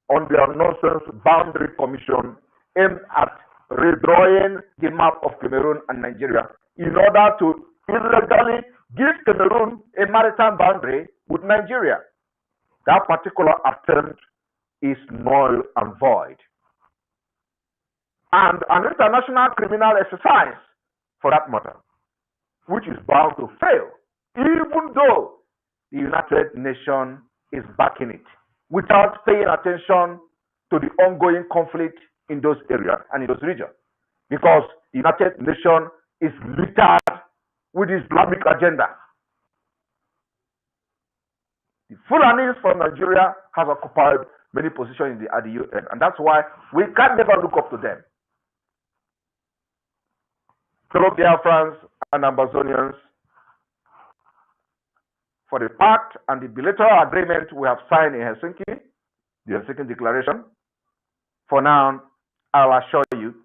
on their nonsense boundary commission aimed at redrawing the map of Cameroon and Nigeria in order to illegally give Cameroon a maritime boundary with Nigeria. That particular attempt is null and void, and an international criminal exercise for that matter, which is bound to fail, even though the United Nations is backing it, without paying attention to the ongoing conflict in those areas and in those regions, because the United Nations is littered with Islamic agenda. The Fulanis from Nigeria have occupied many positions at the UN, and that's why we can never look up to them. Fellow Biafrans and Amazonians, for the pact and the bilateral agreement we have signed in Helsinki, the Helsinki Declaration, for now, I'll assure you,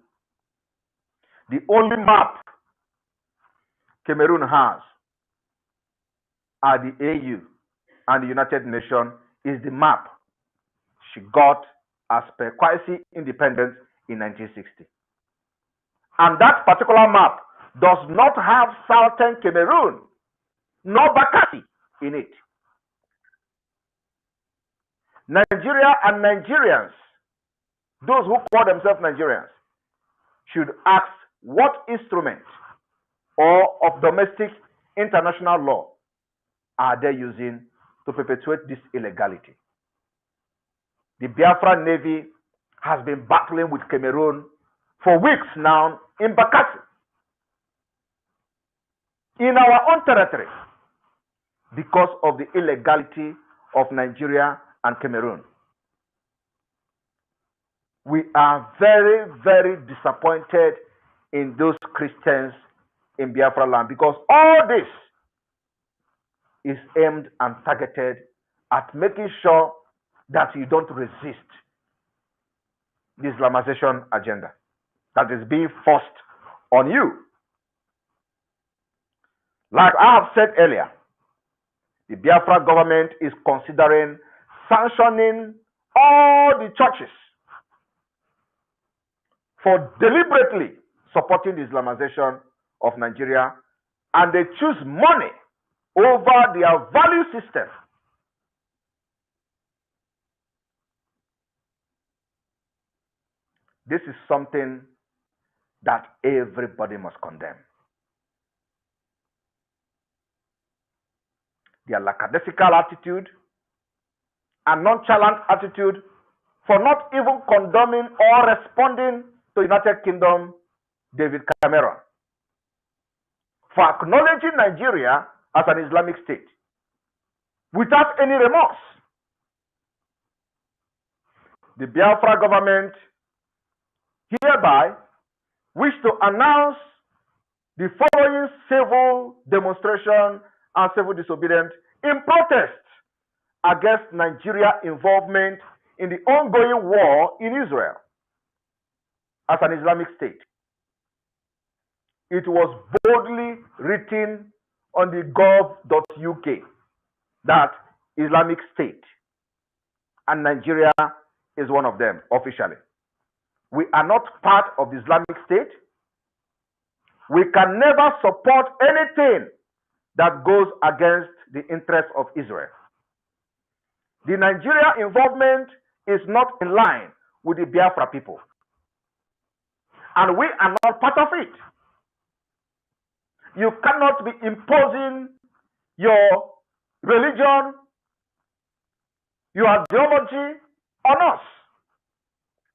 the only map Cameroon has at the AU and the United Nations is the map she got as per quasi-independence in 1960. And that particular map does not have Southern Cameroon, nor Bakassi in it. Nigeria and Nigerians, those who call themselves Nigerians, should ask what instrument or of domestic international law are they using to perpetuate this illegality. The Biafran Navy has been battling with Cameroon for weeks now in Bakassi, in our own territory, because of the illegality of Nigeria and Cameroon. We are very, very disappointed in those Christians in Biafra land, because all this is aimed and targeted at making sure that you don't resist the Islamization agenda that is being forced on you. Like I have said earlier, the Biafra government is considering sanctioning all the churches for deliberately supporting the Islamization of Nigeria, and they choose money over their value system. This is something that everybody must condemn. Their lackadaisical attitude and nonchalant attitude for not even condoning or responding to United Kingdom David Cameron, for acknowledging Nigeria as an Islamic state without any remorse. The Biafra government hereby wish to announce the following civil demonstration and civil disobedience in protest against Nigeria's involvement in the ongoing war in Israel as an Islamic state. It was boldly written on the gov.uk that Islamic State, and Nigeria is one of them officially. We are not part of the Islamic State. We can never support anything that goes against the interests of Israel. The Nigeria involvement is not in line with the Biafra people, and we are not part of it. You cannot be imposing your religion, your ideology on us,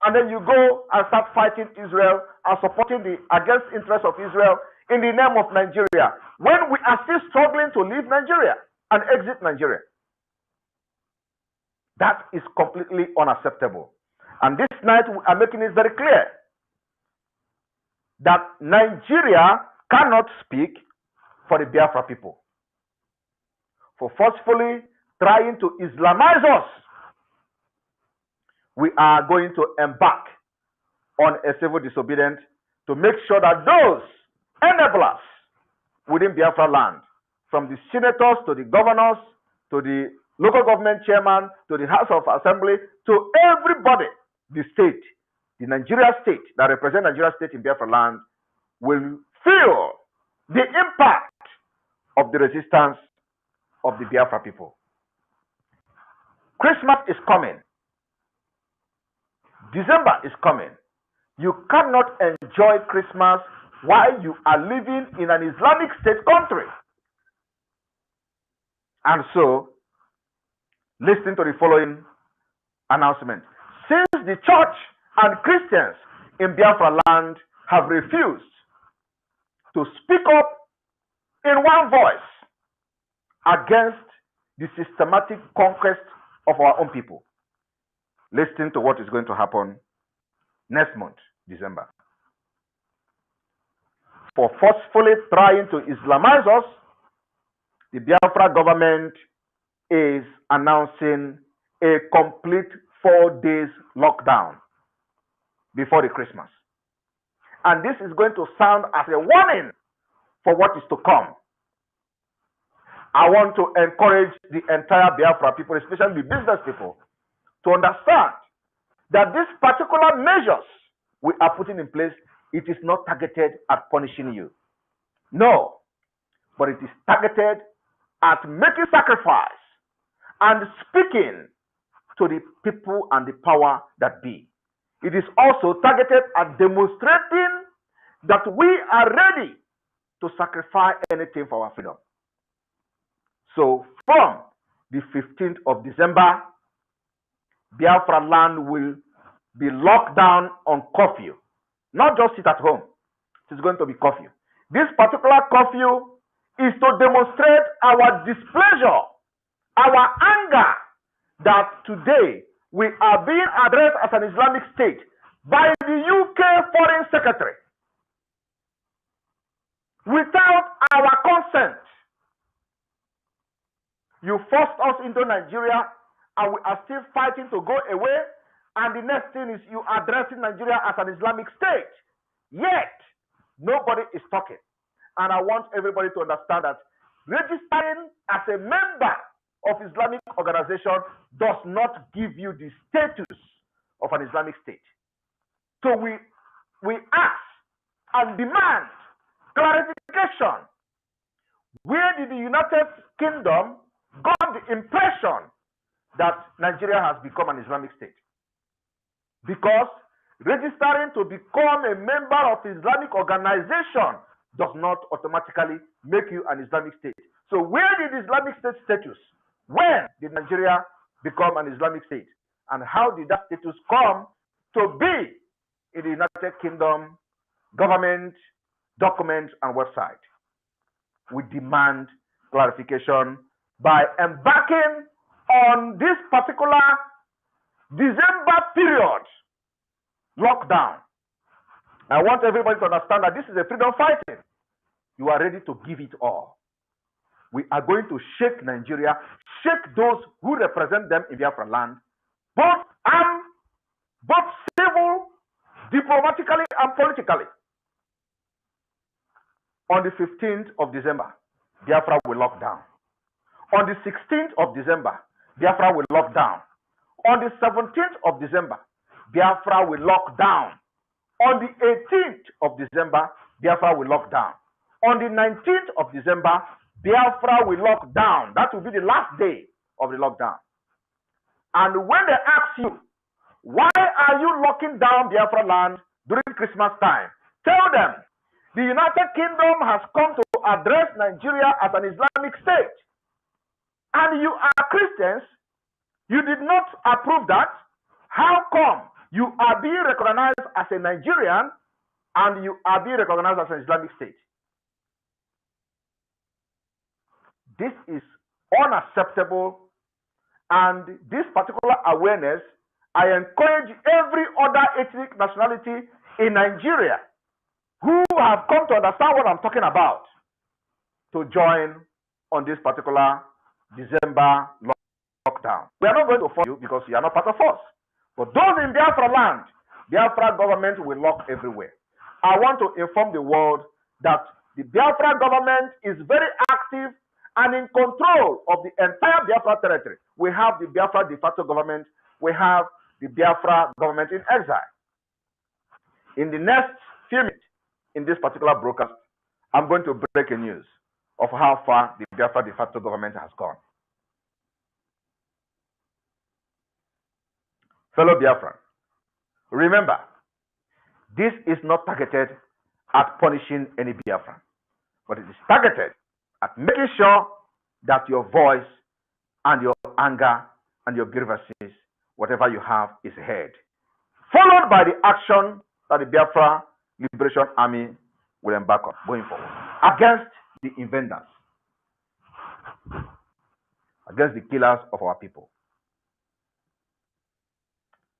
and then you go and start fighting Israel and supporting the against interests of Israel in the name of Nigeria when we are still struggling to leave Nigeria and exit Nigeria. That is completely unacceptable. And this night we are making it very clear that Nigeria cannot speak for the Biafra people. For forcefully trying to Islamize us, we are going to embark on a civil disobedience to make sure that those enablers within Biafra land, from the senators to the governors to the local government chairman to the House of Assembly to everybody, the state, the Nigeria state that represent Nigeria state in Biafra land, will feel the impact of the resistance of the Biafra people. Christmas is coming. December is coming. You cannot enjoy Christmas while you are living in an Islamic State country. And so, listen to the following announcement. Since the church and Christians in Biafra land have refused to speak up in one voice against the systematic conquest of our own people, listen to what is going to happen next month, December. For forcefully trying to Islamize us, the Biafra government is announcing a complete 4 days lockdown before the Christmas. And this is going to sound as a warning for what is to come. I want to encourage the entire Biafra people, especially the business people, to understand that these particular measures we are putting in place, it is not targeted at punishing you. No, but it is targeted at making sacrifice and speaking to the people and the power that be. It is also targeted at demonstrating that we are ready to sacrifice anything for our freedom. So from the 15th of December, Biafra land will be locked down on curfew. Not just sit at home. It is going to be curfew. This particular curfew is to demonstrate our displeasure, our anger that today we are being addressed as an Islamic state by the UK Foreign Secretary without our consent. You forced us into Nigeria and we are still fighting to go away, and the next thing is you addressing Nigeria as an Islamic state. Yet, nobody is talking. And I want everybody to understand that registering as a member of Islamic organization does not give you the status of an Islamic state. So we ask and demand clarification. Where did the United Kingdom got the impression that Nigeria has become an Islamic state? Because registering to become a member of Islamic organization does not automatically make you an Islamic state. So where did Islamic state status? When did Nigeria become an Islamic state? And how did that status come to be in the United Kingdom government documents and website? We demand clarification by embarking on this particular December period lockdown. I want everybody to understand that this is a freedom fighting. You are ready to give it all. We are going to shake Nigeria, shake those who represent them in Biafra land, both armed, both civil, diplomatically and politically. On the 15th of December, Biafra will lock down. On the 16th of December, Biafra will lock down. On the 17th of December, Biafra will lock down. On the 18th of December, Biafra will lock down. On the 19th of December, Biafra will lock down. That will be the last day of the lockdown. And when they ask you, why are you locking down Biafra land during Christmas time? Tell them, the United Kingdom has come to address Nigeria as an Islamic state. And you are Christians, you did not approve that. How come you are being recognized as a Nigerian and you are being recognized as an Islamic state? This is unacceptable, and this particular awareness, I encourage every other ethnic nationality in Nigeria who have come to understand what I'm talking about to join on this particular December lockdown. We are not going to force you because you are not part of us. But those in Biafra land, Biafra government will lock everywhere. I want to inform the world that the Biafra government is very active and in control of the entire Biafra territory. We have the Biafra de facto government. We have the Biafra government in exile. In the next few minutes, in this particular broadcast, I'm going to break a news of how far the Biafra de facto government has gone. Fellow Biafrans, remember, this is not targeted at punishing any Biafran, but it is targeted at making sure that your voice and your anger and your grievances, whatever you have, is heard, followed by the action that the Biafra Liberation Army will embark on going forward against the invaders, against the killers of our people.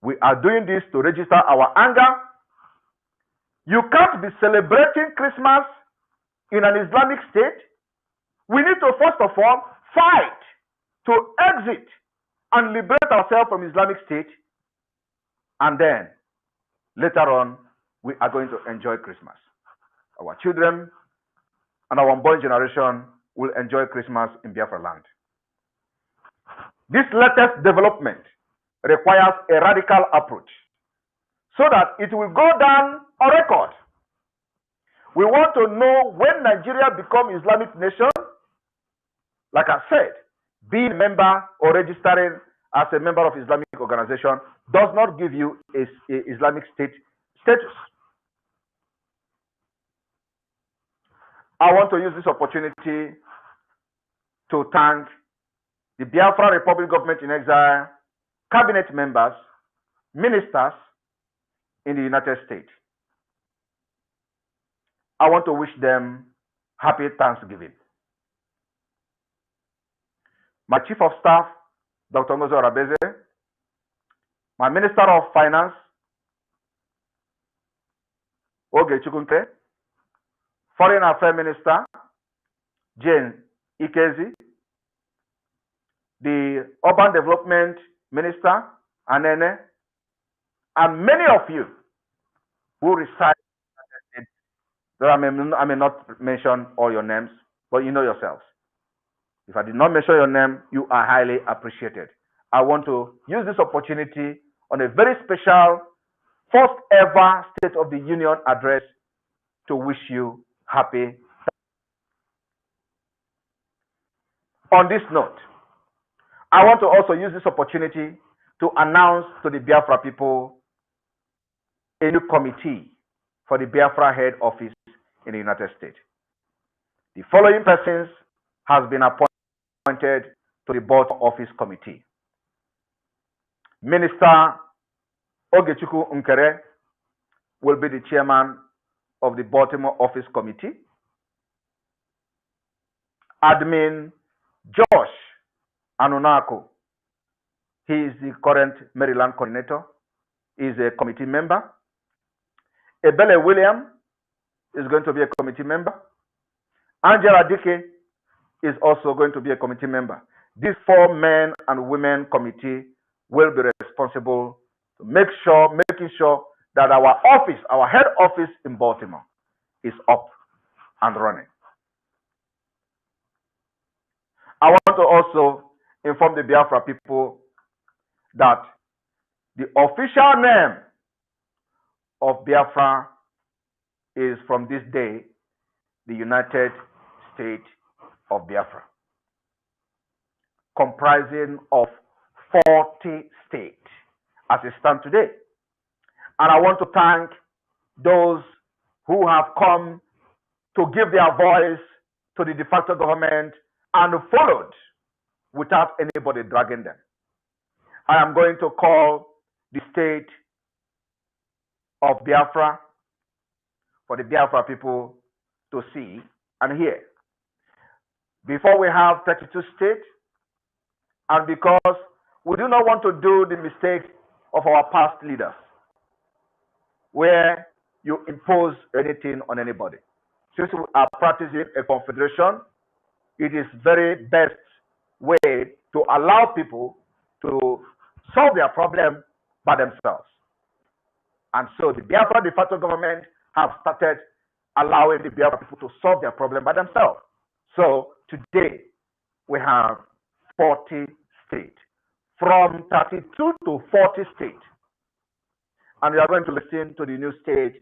We are doing this to register our anger. You can't be celebrating Christmas in an Islamic state. We need to first of all fight to exit and liberate ourselves from Islamic state, and then later on we are going to enjoy Christmas. Our children and our unborn generation will enjoy Christmas in Biafra land. This latest development requires a radical approach so that it will go down on record. We want to know when Nigeria becomes Islamic nation. Like I said, being a member or registering as a member of Islamic organization does not give you a Islamic state status. I want to use this opportunity to thank the Biafra Republic government in exile, cabinet members, ministers in the United States. I want to wish them happy Thanksgiving. My Chief of Staff, Dr. Ngozi Orabeze, my Minister of Finance, Oge Chukwunke, Foreign Affairs Minister, Jane Ikezi, the Urban Development Minister, Anene, and many of you who reside in the United States. I may not mention all your names, but you know yourselves. If I did not mention your name, you are highly appreciated. I want to use this opportunity on a very special, first ever State of the Union address to wish you happy. On this note, I want to also use this opportunity to announce to the Biafra people a new committee for the Biafra head office in the United States. The following persons has been appointed to the board office committee. Minister Ogechukwu Nkere will be the chairman of the Baltimore office committee. Admin Josh Anunako, he is the current Maryland coordinator, is a committee member. Ebele William is going to be a committee member. Angela Dike is also going to be a committee member. These 4 men and women committee will be responsible to making sure that our office, our head office in Baltimore, is up and running. I want to also inform the Biafra people that the official name of Biafra is from this day the United States of Biafra, comprising of 40 states as it stands today. And I want to thank those who have come to give their voice to the de facto government and followed without anybody dragging them. I am going to call the state of Biafra for the Biafra people to see and hear. before we have 32 states, and because we do not want to do the mistake of our past leaders, where you impose anything on anybody. Since we are practicing a confederation, it is very best way to allow people to solve their problem by themselves. And so the Biafra de facto government have started allowing the Biafra people to solve their problem by themselves. So today we have 40 states, from 32 to 40 states. And we are going to listen to the new state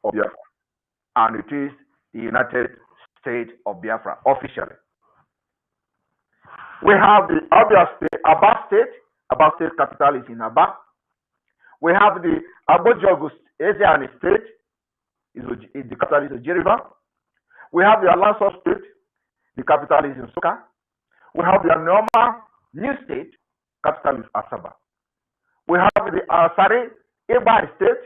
of Biafra. And it is the United States of Biafra, officially. We have the Aba State. Aba State capital is in Aba. We have the Abojogus Asian State. The capital is Ojiriba. We have the Alanso State. The capital is in Suka. We have the Anoma New State. Capital is Asaba. We have the Asare Eba State.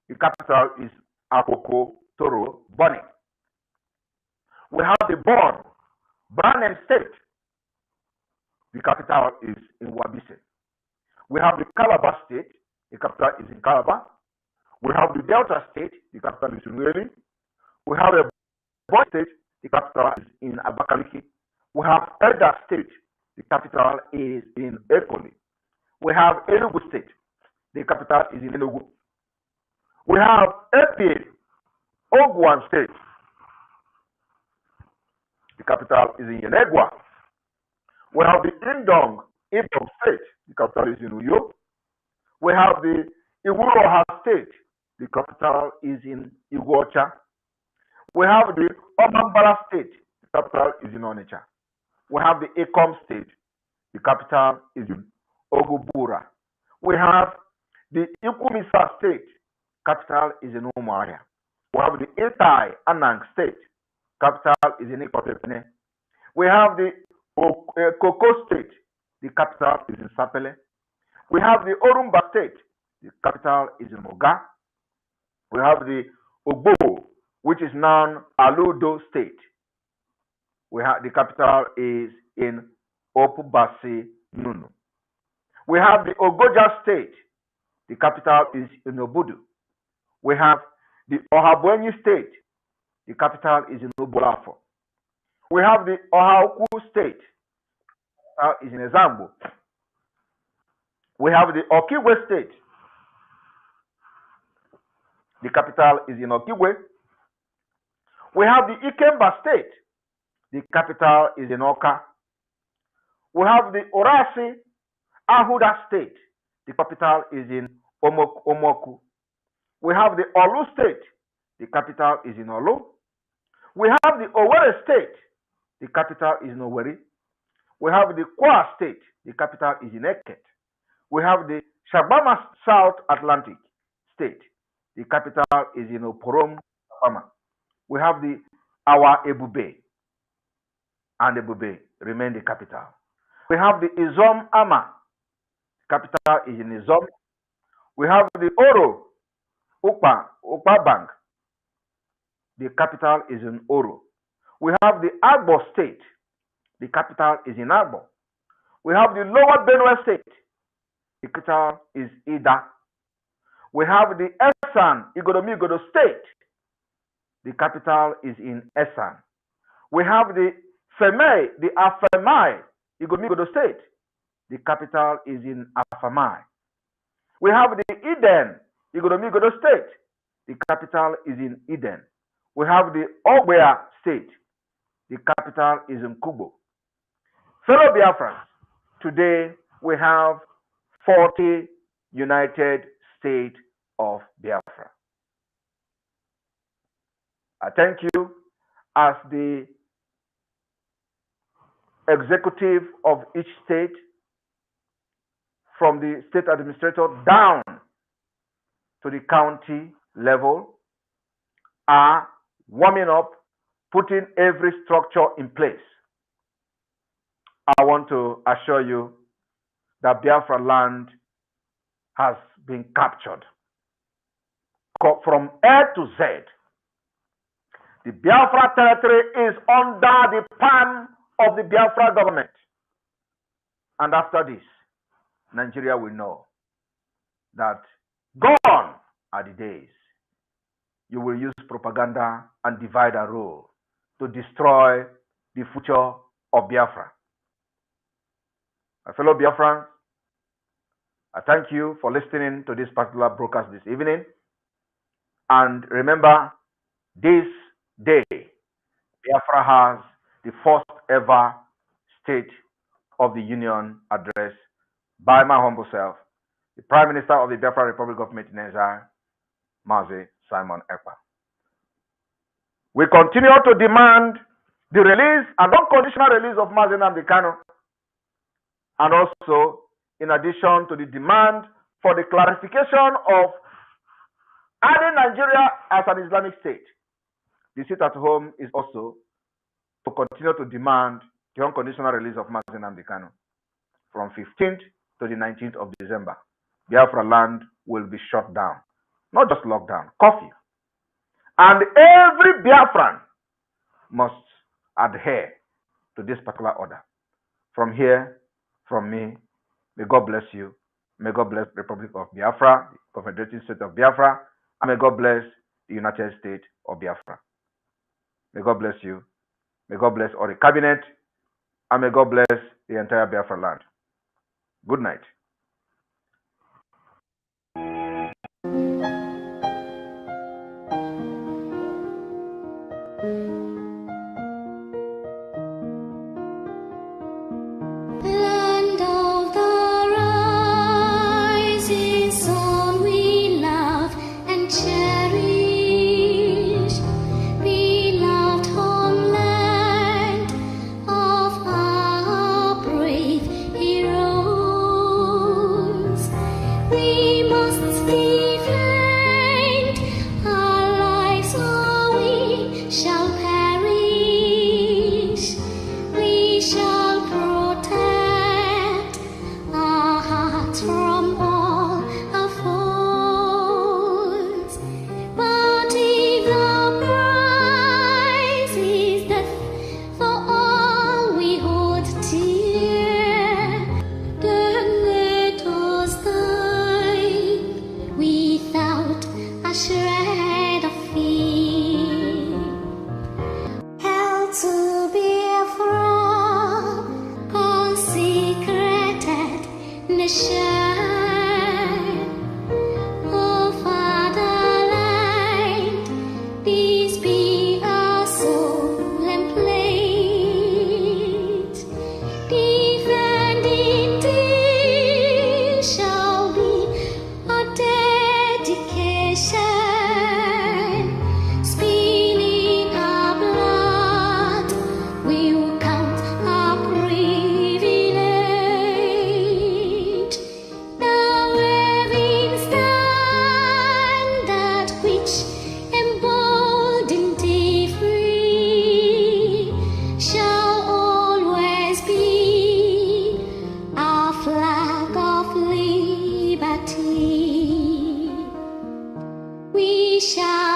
The capital is Akoko Toro Boni. We have the Branham State. The capital is in Wabise. We have the Calabar State. The capital is in Calabar. We have the Delta State. The capital is in Ueli. We have the Boy State. The capital is in Abakaliki. We have Elda State. The capital is in Ekoli. We have Enugu State. The capital is in Enugu. We have Epi Ogwan State. The capital is in Yenegua. We have the Indong State. The capital is in Uyo. We have the Iwuroha State. The capital is in Iguacha. We have the Obambara State. The capital is in Onitsha. We have the Ekom State. The capital is in Ogubura. We have the Ikumisa State. Capital is in Umuahia. We have the Itai Anang State. Capital is in Ikotepene. We have the Koko State. The capital is in Sapele. We have the Orumba State. The capital is in Moga. We have the Ogbo, which is now Aludo State. We have the capital is in Opubasi Nunu. We have the Ogoja State. The capital is in Obudu. We have the Ohabuenyi State. The capital is in Obolafo. We have the Ohaoku State. Is in Ezambo. We have the Okigwe State. The capital is in Okigwe. We have the Ikemba State. The capital is in Oka. We have the Orasi Ahuda State. The capital is in Omoku. We have the Olu State. The capital is in Olu. We have the Owerri State. The capital is in Owerri. We have the Kwa State. The capital is in Eket. We have the Shabama South Atlantic State. The capital is in Oporom, Shabama. We have the Awa Ebube. And Ebube remain the capital. We have the Izom Ama. Capital is in Izom. We have the Oro Ukpa Bank. The capital is in Oro. We have the Agbo State. The capital is in Agbo. We have the Lower Benue State. The capital is Ida. We have the Esan Igodomigodo State. The capital is in Esan. We have the Femei, the Afamai Igodomigodo State. The capital is in Afamai. We have the Eden Igodomigodo State. The capital is in Eden. We have the Ogbea State. The capital is in Kubo. Fellow Biafrans, today we have 40 United States of Biafra. I thank you as the executive of each state, from the state administrator down to the county level, are warming up, putting every structure in place. I want to assure you that Biafra land has been captured from A to Z. The Biafra territory is under the pan of the Biafra government. And after this, Nigeria will know that gone are the days you will use propaganda and divide and rule to destroy the future of Biafra. My fellow Biafrans, I thank you for listening to this particular broadcast this evening. And remember, this day, Biafra has the first ever State of the Union address by my humble self, the Prime Minister of the Biafra Republic of Exile, Mazi Simon Ekpa. We continue to demand the release and unconditional release of Mazi Nnamdi Kanu, and also, in addition to the demand for the clarification of adding Nigeria as an Islamic state, the sit at home is also to continue to demand the unconditional release of Mazi Nnamdi Kanu. From 15th to the 19th of December, Biafra land will be shut down. Not just lockdown, curfew. And every Biafran must adhere to this particular order. From here, from me, may God bless you. May God bless the Republic of Biafra, the Confederated State of Biafra, and may God bless the United States of Biafra. May God bless you. May God bless all the cabinet, and may God bless the entire Biafra land. Good night. Land of the rising sun, we love and cherish, beloved homeland of our brave heroes. We must defend our lives, or we shall perish. We shall protect our hearts from all our foes. But if the prize is death for all we hold dear, then let us die without a shred of fear. Hell to Biafra, consecrated nation, oh fatherland, peace be our solemn pledge. Defending thee shall be our dedication. Spilling our blood will count our privilege. The waving standard which emboldened thee free shall always be our flag of liberty. We shall